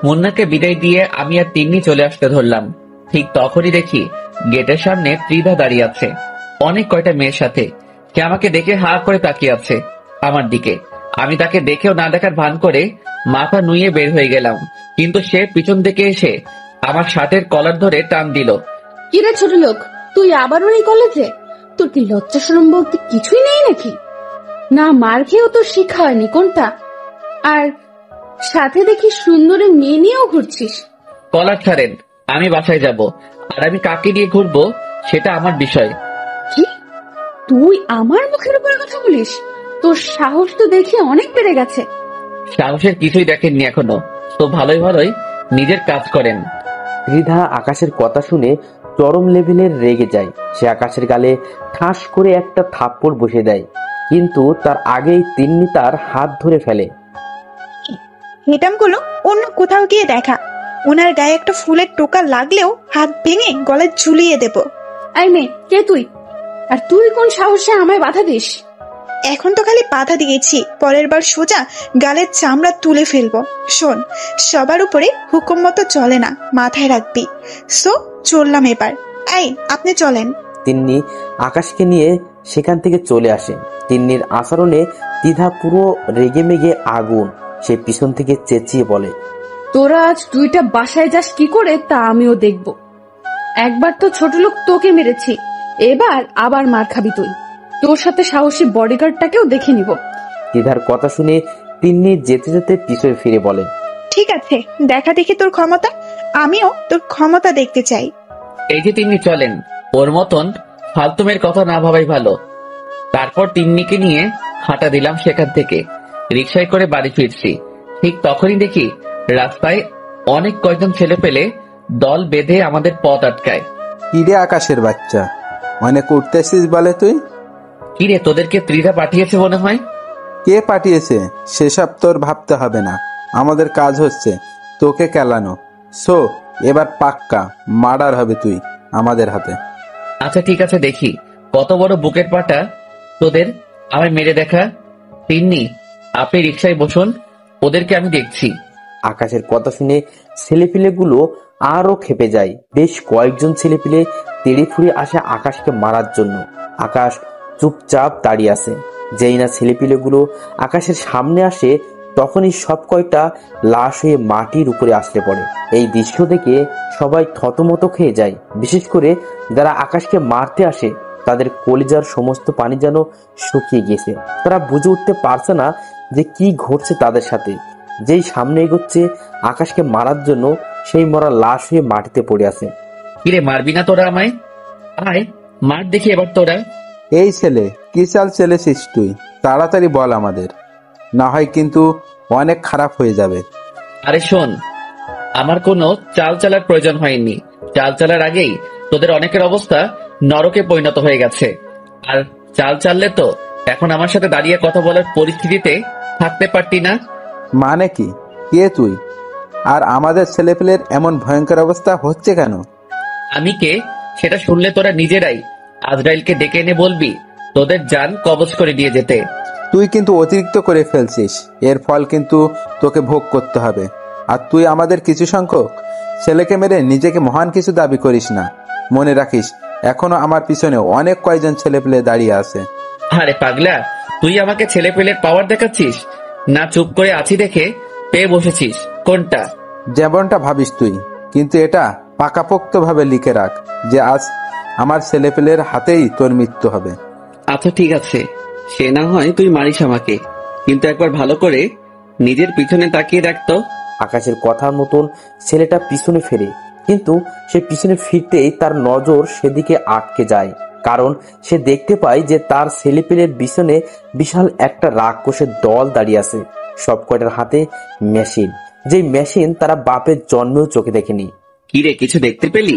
মুন্নাকে বিদায় দিয়ে আমি আর তিন্নি চলে আসতে ধরলাম। ঠিক তখনই দেখি গেটের সামনে ত্রিধা দাঁড়িয়ে আছে অনেক কয়টা মেয়ের সাথে। সে আমাকে দেখে হা করে তাকিয়ে আছে আমার দিকে। আমি তাকে দেখেও না দেখার ভান করে মাথা নুয়ে বের হয়ে গেলাম, কিন্তু সে পিছন থেকে এসে আমার শার্টের কলার ধরে টান দিল। কিরে ছোট লোক, তুই আবারও এই কলেজে? তোর কি লজ্জা শরম বলতে কিছুই নেই নাকি? না মার খেয়েও তোর শিক্ষা হয়নি কোনটা? আর সাথে দেখি সুন্দরী মেয়ে নিয়েও ঘুরছিস। কলার ছাড়েন, আমি বাসায় যাব, আর আমি কাকে নিয়ে ঘুরবো সেটা আমার বিষয়। কি তুই আমার মুখের উপরে কথা বলিস? তোর সাহস তো দেখে অনেক বেড়ে গেছে। সাহসের কিছুই দেখেননি এখনো, তো ভালোই ভালোই নিজের কাজ করেন। ত্রিধা আকাশের কথা শুনে চরম লেভেলের রেগে যায়। সে আকাশের গালে ঠাস করে একটা থাপ্পড় বসে দেয়, কিন্তু তার আগেই তিন্নি তার হাত ধরে ফেলে। হেটামগুলো অন্য কোথাও গিয়ে দেখা। ওনার গায়ে একটা ফুলের টোকা লাগলেও হাত ভেঙে গলায় ঝুলিয়ে দেব। এই মেয়ে, কে তুই? আর তুই কোন সাহসে আমায় বাধা দিস? এখন তো খালি বাধা দিয়েছি, পরের বার সোজা গালের চামড়া তুলে ফেলবো। শোন, সবার উপরে হুকুম মতো চলে না, মাথায় রাখবি। সো চললাম এবার। এই আপনি চলেন। তিন্নি আকাশকে নিয়ে সেখান থেকে চলে আসে। তিন্নির আচরণে ত্রিধা পুরো রেগে মেগে আগুন। সে পিছন থেকে চেঁচিয়ে বলে, তোরা আজ 2টা বাসায় যাস কি করে তা আমিও দেখব। একবার তো ছোট লোক তোকে মেরেছি, এবার আবার মার খাবি তুই। তোর সাথে সাহসী বডিগার্ডটাকেও দেখে নিব। ত্রিধার কথা শুনে তিন্নি যেতে যেতে পিছনে ফিরে বলে, ঠিক আছে, দেখা দেখি তোর ক্ষমতা। আমিও তোর ক্ষমতা দেখতে চাই। এই যে তিন্নি চলেন, ওর মতন ফালতুমের কথা না ভাবাই ভালো। তারপর তিন্নিকে নিয়ে হাঁটা দিলাম সেখান থেকে। রিক্সায় করে বাড়ি ফিরছি, ঠিক তখনই দেখি রাস্তায় অনেক কয়জন ছেলে পেলে দল বেঁধে আমাদের পথ আটকায়। কিরে আকাশের বাচ্চা, অনেক উঠতেছিস বলে তুই? কিরে, তোদেরকে ত্রিধা পাঠিয়েছে মনে হয়? কে পাঠিয়েছে সেসব তোর ভাবতে হবে না, আমাদের কাজ হচ্ছে তোকে কেলানো। সো এবার পাক্কা মার্ডার হবে তুই আমাদের হাতে। আচ্ছা ঠিক আছে, দেখি কত বড় বুকের পাটা তোদের, আমায় মেরে দেখা। তিন্নি, আপনি রিক্সায় বসুন, ওদেরকে আমি দেখছি। আকাশের কথা শুনে ছেলেপিলেগুলো আরো খেপে যায়। বেশ কয়েকজন ছেলেপিলে তেড়ে ফুড়ে আসে আকাশকে মারার জন্য। আকাশ চুপচাপ দাঁড়িয়ে আছে। যেই না ছেলেপিলেগুলো আকাশের সামনে আসে, তখনই সব কয়টা লাশ হয়ে মাটির উপরে আসতে পড়ে। এই দৃশ্য দেখে সবাই থতমত খেয়ে যায়। বিশেষ করে যারা আকাশকে মারতে আসে, তাদের কলিজার সমস্ত পানি যেন শুকিয়ে গেছে। তারা বুঝে উঠতে পারছে না যে কি ঘটছে তাদের সাথে। যেই সামনে এগোচ্ছে আকাশকে মারার জন্য, সেই মরা লাশ হয়ে মাটিতে পড়ে আছে। কিরে, মারবি না তোরা আমায়? আয় মার দেখি এবার তোরা। এই ছেলে, কি চাল চলেছিস তুই? তাড়াতাড়ি বল আমাদের, না হয় কিন্তু অনেক খারাপ হয়ে যাবে। আরে শোন, আমার কোনো চাল চালার প্রয়োজন হয়নি। চাল চালার আগেই তোদের অনেকের অবস্থা নরকে পরিণত হয়ে গেছে। আর চাল চাললে তো এখন আমার সাথে দাঁড়িয়ে কথা বলার পরিস্থিতিতে থাকতে পারতি না। মানে কি? কে তুই? আর আমাদের ছেলেপেলের এমন ভয়ঙ্কর অবস্থা হচ্ছে কেন? আমি কে সেটা শুনলে তোরা নিজেরাই আজরাইলকে ডেকে এনে বলবি তোদের জান কবজ করে দিয়ে যেতে। তুই কিন্তু অতিরিক্ত করে ফেলছিস, এর ফল কিন্তু তোকে ভোগ করতে হবে। আর তুই আমাদের কিছু সংখ্যক ছেলেকে মেরে নিজেকে মহান কিছু দাবি করিস না। মনে রাখিস, এখনো আমার পিছনে অনেক কয়জন ছেলেপেলে দাঁড়িয়ে আছে। আরে পাগলা, তুই আমাকে ছেলে পেলের পাওয়ার দেখাচ্ছিস না? চুপ করে আছি দেখে পেয়ে বসেছিস কোনটা? যেমনটা ভাবিস তুই, কিন্তু এটা পাকাপোক্ত ভাবে লিখে রাখ যে আজ আমার ছেলেপেলের হাতেই তোর মৃত্যু হবে। আচ্ছা ঠিক আছে, সে না হয় তুই মারিস আমাকে, কিন্তু একবার ভালো করে নিজের পিছনে তাকিয়ে দেখতো। আকাশের কথার মতন ছেলেটা পিছনে ফেরে, কিন্তু সে পিছনে ফিরতেই তার নজর সেদিকে আটকে যায়। কারণ সে দেখতে পায় যে তার ছেলেপিলের পিছনে বিশাল একটা রাক্ষসের দল দাঁড়িয়ে আছে। সব কয়টার হাতে মেশিন, যেই মেশিন তারা বাপের জন্মেও চোখে দেখেনি। কিরে, কিছু দেখতে পেলি?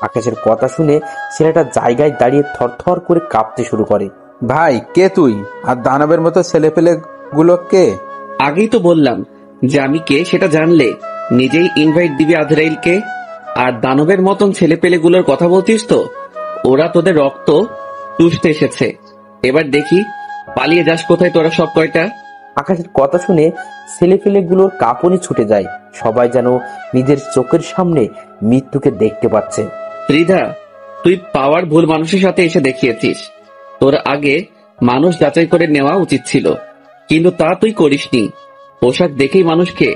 আকাশের কথা শুনে ছেলেটা জায়গায় দাঁড়িয়ে থরথর করে কাঁপতে শুরু করে। ভাই, কে তুই? আর দানবের মতো ছেলেপেলে গুলো কে? আগেই তো বললাম যে আমি কে সেটা জানলে নিজেই ইনভাইট দিবি আজরাইলকে। আর দানবের মতন ছেলে পেলেগুলোর কথা বলছিস তো, ওরা তোদের রক্ত চুষতে এসেছে। এবার দেখি পালিয়ে যাস কোথায় তোরা সব কয়টা। আকাশের কথা শুনে ছেলেপেলেগুলোর কাঁপুনি ছুটে যায়। সবাই যেন নিজের চোখের সামনে মৃত্যুকে দেখতে পাচ্ছে। ত্রিধা, তুই পাওয়ার ভুল মানুষের সাথে এসে দেখিয়েছিস। তোর আগে মানুষ যাচাই করে নেওয়া উচিত ছিল, কিন্তু তা তুই করিসনি। পোশাক দেখেই মানুষকে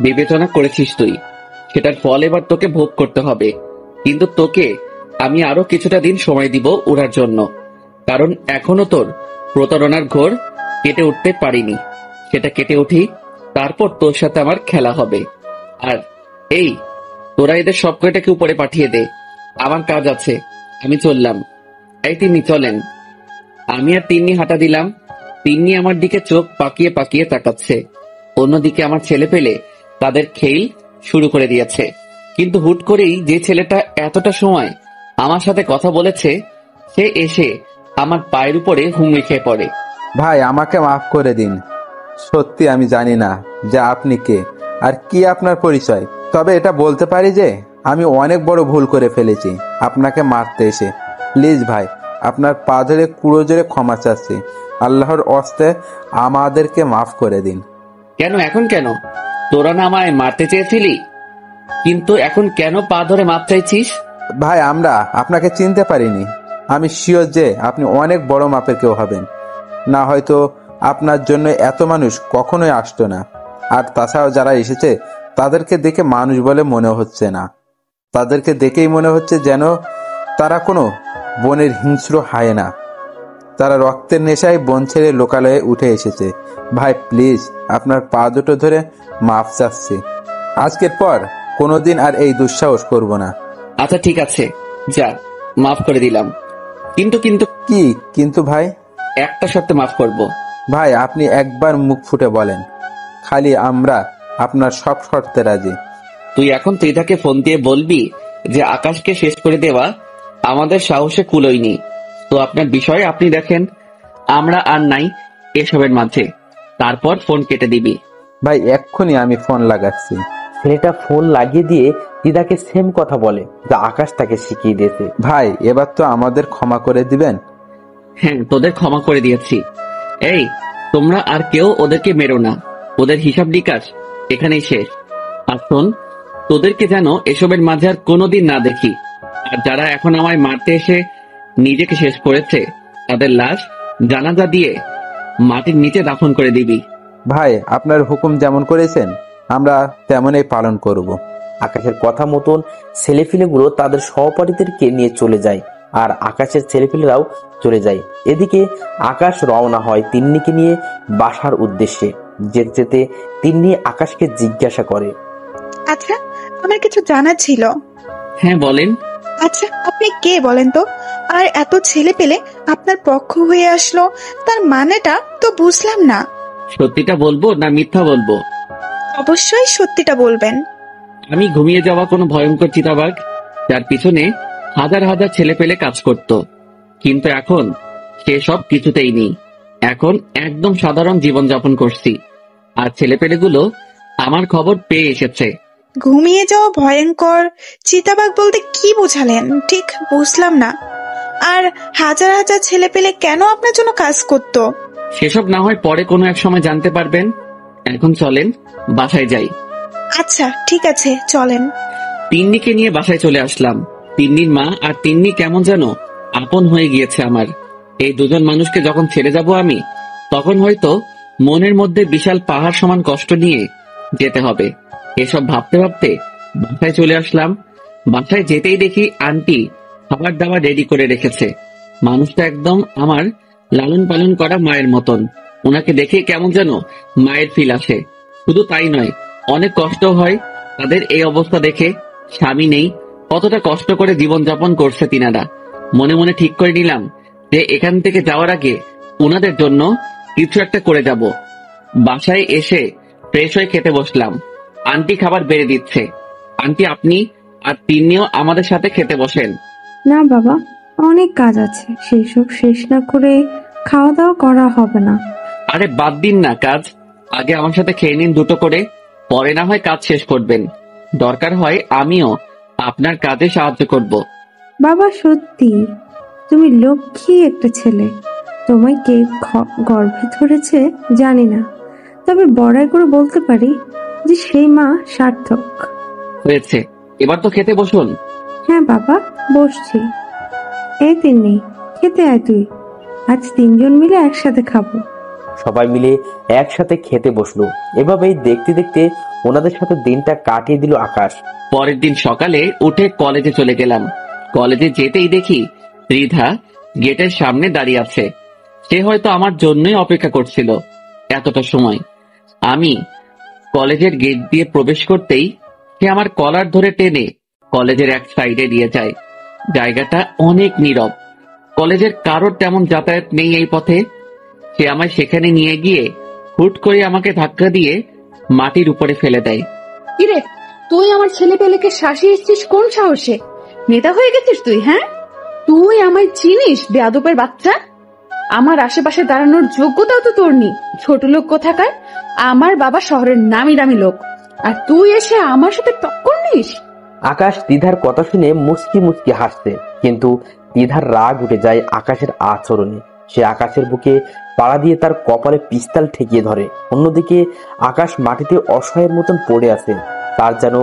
বিবেচনা করেছিস তুই। সেটার ফল এবার তোকে ভোগ করতে হবে। কিন্তু তোকে আমি আরো কিছুটা দিন সময় দিব উড়ার জন্য, কারণ এখনো তোর প্রতারণার ঘোর কেটে উঠতে পারিনি। সেটা কেটে উঠি, তারপর তোর সাথে আমার খেলা হবে। আর এই, তোরা এদের সব কয়টাকে উপরে পাঠিয়ে দে, আমার কাজ আছে, আমি চললাম। এই তিন্নি চলেন। আমি আর তিন্নি হাঁটা দিলাম। তিন্নি আমার দিকে চোখ পাকিয়ে পাকিয়ে তাকাচ্ছে। অন্যদিকে আমার ছেলে পেলে তাদের খেল শুরু করে দিয়েছে। কিন্তু হুট করেই যে ছেলেটা এতটা সময় আমার সাথে কথা বলেছে, সে এসে আমার পায়ের উপরে হুমড়ি খেয়ে পড়ে। ভাই, আমাকে মাফ করে দিন। সত্যি আমি জানি না যে আপনি কে আর কি আপনার পরিচয়। তবে এটা বলতে পারি যে আমি অনেক বড় ভুল করে ফেলেছি আপনাকে মারতে এসে। প্লিজ ভাই, আপনার পা ধরে কুড়ো জোরে ক্ষমা চাচ্ছি। আল্লাহর ওয়াস্তে আমাদেরকে মাফ করে দিন। কেন এখন কেন? তোরা না আমায় মারতে চেয়েছিলি, কিন্তু এখন কেন পা ধরে মাপ চাইছিস? ভাই, আমরা আপনাকে চিনতে পারিনি। আমি শিওর যে আপনি অনেক বড় মাপের কেউ হবেন, না হয়তো আপনার জন্য এত মানুষ কখনোই আসতো না। আর তাছাড়াও যারা এসেছে তাদেরকে দেখে মানুষ বলে মনে হচ্ছে না। তাদেরকে দেখেই মনে হচ্ছে যেন তারা কোনো বনের হিংস্র হায়েনা। তারা রক্তের নেশায় বন ছেড়ে লোকালয়ে উঠে এসেছে। ভাই প্লিজ, আপনার পা দুটো ধরে মাফ চাচ্ছি। আজকের পর কোনোদিন আর এই দুঃসাহস করব না। আচ্ছা ঠিক আছে, যা, মাফ করে দিলাম। কিন্তু কিন্তু কি কিন্তু ভাই? একটা শর্তে মাফ করব। ভাই আপনি একবার মুখ ফুটে বলেন, খালি আমরা আপনার সব শর্তে রাজি। তুই এখন ত্রিধাকে ফোন দিয়ে বলবি যে আকাশকে শেষ করে দেওয়া আমাদের সাহসে কুলোয়নি। তো আপনার বিষয়ে আপনি দেখেন, আমরা আর নাই এসবের মাঝে। তারপর ফোন কেটে দিবি। ভাই এক্ষুনি আমি ফোন লাগাচ্ছি। ছেলেটা ফোন লাগিয়ে দিয়ে দিদাকে সেম কথা বলে যা আকাশ তাকে শিখিয়ে দিয়েছে। ভাই এবার তো আমাদের ক্ষমা করে দিবেন। হ্যাঁ, তোদের ক্ষমা করে দিয়েছি। এই, তোমরা আর কেউ ওদেরকে মেরো না। ওদের হিসাব নিকাশ এখানেই শেষ। আর শোন, তোদেরকে যেন এসবের মাঝে আর কোনোদিন না দেখি। আর যারা এখন আমায় মারতে এসে নিজেকে শেষ করেছে, তাদের লাশ জানাজা দিয়ে মাটির নিচে দাফন করে দিবি। ভাই আপনার হুকুম যেমন করেছেন আমরা তেমনই পালন করব। আকাশের কথা মতন ছেলেপিলেগুলো তাদের সহপাঠীদেরকে নিয়ে চলে যায়, আর আকাশের ছেলেপিলেরাও চলে যায়। এদিকে আকাশ রওনা হয় তিন্নিকে নিয়ে বাসার উদ্দেশ্যে। যেতে যেতে তিন্নি আকাশকে জিজ্ঞাসা করে, আচ্ছা, আমার কিছু জানার ছিল। হ্যাঁ বলেন। আচ্ছা, আপনি কে বলেন তো? আর এত ছেলে পেলে আপনার পক্ষ হয়ে আসলো, তার মানেটা তো বুঝলাম না। সত্যিটা বলবো না মিথ্যা বলবো? অবশ্যই সত্যিটা বলবেন। আমি ঘুমিয়ে যাওয়া কোনো ভয়ঙ্কর চিতাবাঘ, যার পিছনে হাজার হাজার ছেলে পেলে কাজ করত। কিন্তু এখন সেসব কিছুতেই নেই। এখন একদম সাধারণ জীবন যাপন করছি। আর ছেলে পেলেগুলো আমার খবর পেয়ে এসেছে। ঘুমিয়ে যাওয়া ভয়ঙ্কর চিতাবাঘ বলতে কি বোঝালেন? ঠিক বুঝলাম না। আর হাজার হাজার ছেলে পেলে কেন আপনার জন্য কাজ করতো? সেসব না হয় পরে কোনো এক সময় জানতে পারবেন। এখন চলেন, বাসায় যাই। আচ্ছা ঠিক আছে, চলেন। তিন্নিকে নিয়ে বাসায় চলে আসলাম। তিন্নির মা আর তিন্নি কেমন যেন আপন হয়ে গিয়েছে আমার। এই দুজন মানুষকে যখন ছেড়ে যাব আমি, তখন হয়তো মনের মধ্যে বিশাল পাহাড় সমান কষ্ট নিয়ে যেতে হবে। এসব ভাবতে ভাবতে বাসায় চলে আসলাম। বাসায় যেতেই দেখি আন্টি খাবার দাবার রেডি করে রেখেছে। মানুষটা একদম আমার লালন পালন করা মায়ের মতন। ওনাকে দেখে কেমন যেন মায়ের ফিল আসে। শুধু তাই নয়, অনেক কষ্ট হয় তাদের এই অবস্থা দেখে। স্বামী নেই, কতটা কষ্ট করে জীবনযাপন করছে তিনারা। মনে মনে ঠিক করে নিলাম যে এখান থেকে যাওয়ার আগে ওনাদের জন্য কিছু একটা করে যাব। বাসায় এসে ফ্রেশ হয়ে খেতে বসলাম। আন্টি খাবার বেড়ে দিচ্ছে। আন্টি, আপনি আর তিন্নিও আমাদের সাথে খেতে বসেন। না বাবা, অনেক কাজ আছে, সেই সব শেষ না করে খাওয়া দাওয়া করা হবে না। আরে বাদ দিন না কাজ, আগে আমার সাথে খেয়ে নিন দুটো করে, পরে না হয় কাজ শেষ করবেন। দরকার হয় আমিও আপনার কাজে সাহায্য করব। বাবা সত্যি তুমি লক্ষ্মী একটা ছেলে। তোমায় কে গর্ভে ধরেছে জানি না, তবে বড়াই করে বলতে পারি যে সেই মা সার্থক। হয়েছে, এবার তো খেতে বসুন। হ্যাঁ বাবা, বসছি। এই তিন্নি, খেতে আয় তুই। আজ তিনজন মিলে একসাথে খাবো। সবাই মিলে একসাথে খেতে বসলো। এভাবেই দেখতে দেখতে ওনাদের সাথে দিনটা কাটিয়ে দিল আকাশ। পরের দিন সকালে উঠে কলেজে চলে গেলাম। কলেজে যেতেই দেখি ত্রিধা গেটের সামনে দাঁড়িয়ে আছে। সে হয়তো আমার জন্যই অপেক্ষা করছিল এতটা সময়। আমি কলেজের গেট দিয়ে প্রবেশ করতেই সে আমার কলার ধরে টেনে কলেজের এক সাইডে নিয়ে যায়। জায়গাটা অনেক নীরব, কলেজের কারোর তেমন যাতায়াত নেই এই পথে। সে আমায় সেখানে নিয়ে গিয়ে হুট করে আমাকে ধাক্কা দিয়ে মাটির উপরে ফেলে দেয়। কিরে, তুই আমার ছেলে পেলেকে শাসিয়ে এসছিস কোন সাহসে? নেতা হয়ে গেছিস তুই? হ্যাঁ, তুই আমায় চিনিস বেয়াদবের বাচ্চা? আমার আশেপাশে দাঁড়ানোর যোগ্যতাও তো তোর নেই, ছোট লোক কোথাকার। আমার বাবা শহরের নামি দামি লোক, আর তুই এসে আমার সাথে টক্কর নিস? আকাশ দ্বিধার কথা শুনে মুচকি মুচকি হাসছে, কিন্তু দ্বিধার রাগ উঠে যায় আকাশের আচরণে। সে আকাশের বুকে পাড়া দিয়ে তার কপালে পিস্তল ঠেকিয়ে ধরে। অন্যদিকে আকাশ মাটিতে অসহায়ের মতন পড়ে আছে, তার যেন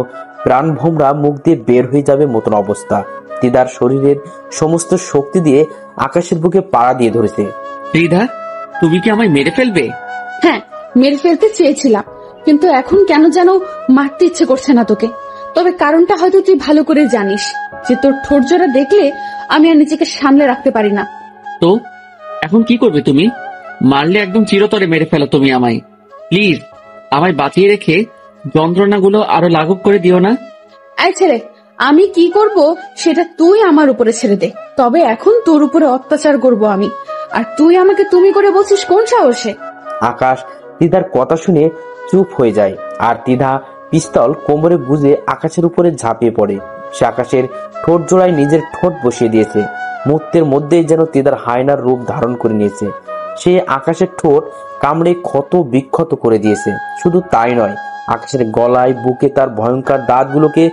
প্রাণ ভোমরা মুখ দিয়ে বের হয়ে যাবে মতন অবস্থা। দিদার শরীরের সমস্ত শক্তি দিয়ে আকাশের বুকে পাড়া দিয়ে ধরেছে। ত্রিধা, তুমি কি আমায় মেরে ফেলবে? হ্যাঁ, মেরে ফেলতে চেয়েছিলাম, কিন্তু এখন কেন যেন মারতে ইচ্ছে করছে না তোকে। তবে কারণটা হয়তো তুই ভালো করে জানিস, যে তোর ঠোঁট জোড়া দেখলে আমি আর নিজেকে সামলে রাখতে পারি না। তো এখন কি করবে তুমি? মারলে একদম চিরতরে মেরে ফেলো তুমি আমায়। প্লিজ আমায় বাঁচিয়ে রেখে যন্ত্রণাগুলো আরো লাঘব করে দিও না। এই ছেলে, আমি কি করব সেটা তুই আমার উপরে ছেড়ে দে। তবে এখন তোর উপরে অত্যাচার করব আমি, আর তুই আমাকে তুমি করে বলছিস কোন সাহসে? আকাশ তিধার কথা শুনে চুপ হয়ে যায়, আর তিধা পিস্তল কোমরে গুজে আকাশের উপরে ঝাঁপিয়ে পড়ে। সে আকাশের ঠোঁট জোড়ায় নিজের ঠোঁট বসিয়ে দিয়েছে। মুহূর্তের মধ্যেই যেন তিধার হায়নার রূপ ধারণ করে নিয়েছে। সে আকাশের ঠোঁট কামড়ে ক্ষত বিক্ষত করে দিয়েছে। শুধু তাই নয়, আকাশের গলায় বুকে তার ভয়ঙ্কর দাঁতগুলোকে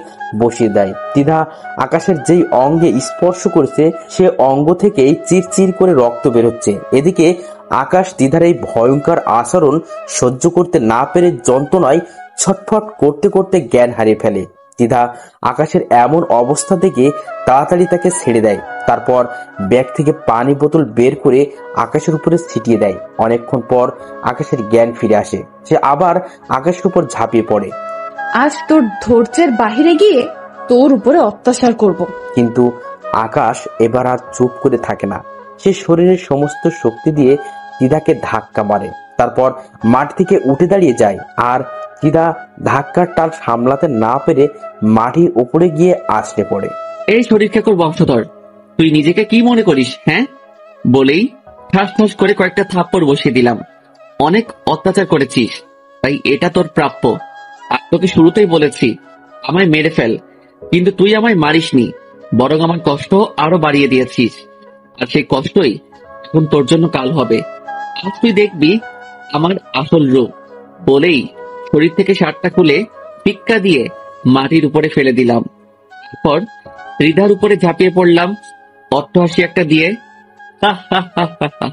বসিয়ে দেয়। তিধা আকাশের যেই অঙ্গে স্পর্শ করেছে সে অঙ্গ থেকেই চিরচির করে রক্ত বেরোচ্ছে। এদিকে আকাশ তিধার এই ভয়ঙ্কর আচরণ সহ্য করতে না পেরে যন্ত্রণায় ছটফট করতে করতে জ্ঞান হারিয়ে ফেলে। তিধা আকাশের এমন অবস্থা দেখে তাড়াতাড়ি তাকে ছেড়ে দেয়। তারপর ব্যাগ থেকে পানি বোতল বের করে আকাশের উপরে ছিটিয়ে দেয়। অনেকক্ষণ পর আকাশের জ্ঞান ফিরে আসে। সে আবার আকাশের উপর ঝাঁপিয়ে পড়ে। আজ তোর ধৈর্যের বাহিরে গিয়ে তোর উপরে অত্যাচার করব। কিন্তু আকাশ এবার আর চুপ করে থাকে না। সে শরীরের সমস্ত শক্তি দিয়ে তিধাকে ধাক্কা মারে। তারপর মাঠ থেকে উঠে দাঁড়িয়ে যায়, আর তিধা ধাক্কার টান সামলাতে না পেরে মাটির উপরে গিয়ে আছড়ে পড়ে। এই শরীর খেকর বংশধর, তুই নিজেকে কি মনে করিস? হ্যাঁ, বলেই ঠাস ঠাস করে কয়েকটা থাপ্পড় বসিয়ে দিলাম। অনেক অত্যাচার করেছিস, তাই এটা তোর প্রাপ্য। আর তোকে শুরুতেই বলেছি আমায় মেরে ফেল, কিন্তু তুই আমায় মারিসনি, বরং আমার কষ্ট আরো বাড়িয়ে দিয়েছিস। আর সেই কষ্টই এখন তোর জন্য কাল হবে। আজ তুই দেখবি আমার আসল রূপ। বলেই শরীর থেকে শার্টটা খুলে টিক্কা দিয়ে মাটির উপরে ফেলে দিলাম। তারপর রিধার উপরে ঝাঁপিয়ে পড়লাম অট্টহাসি একটা দিয়ে। হা হা হা হা হা।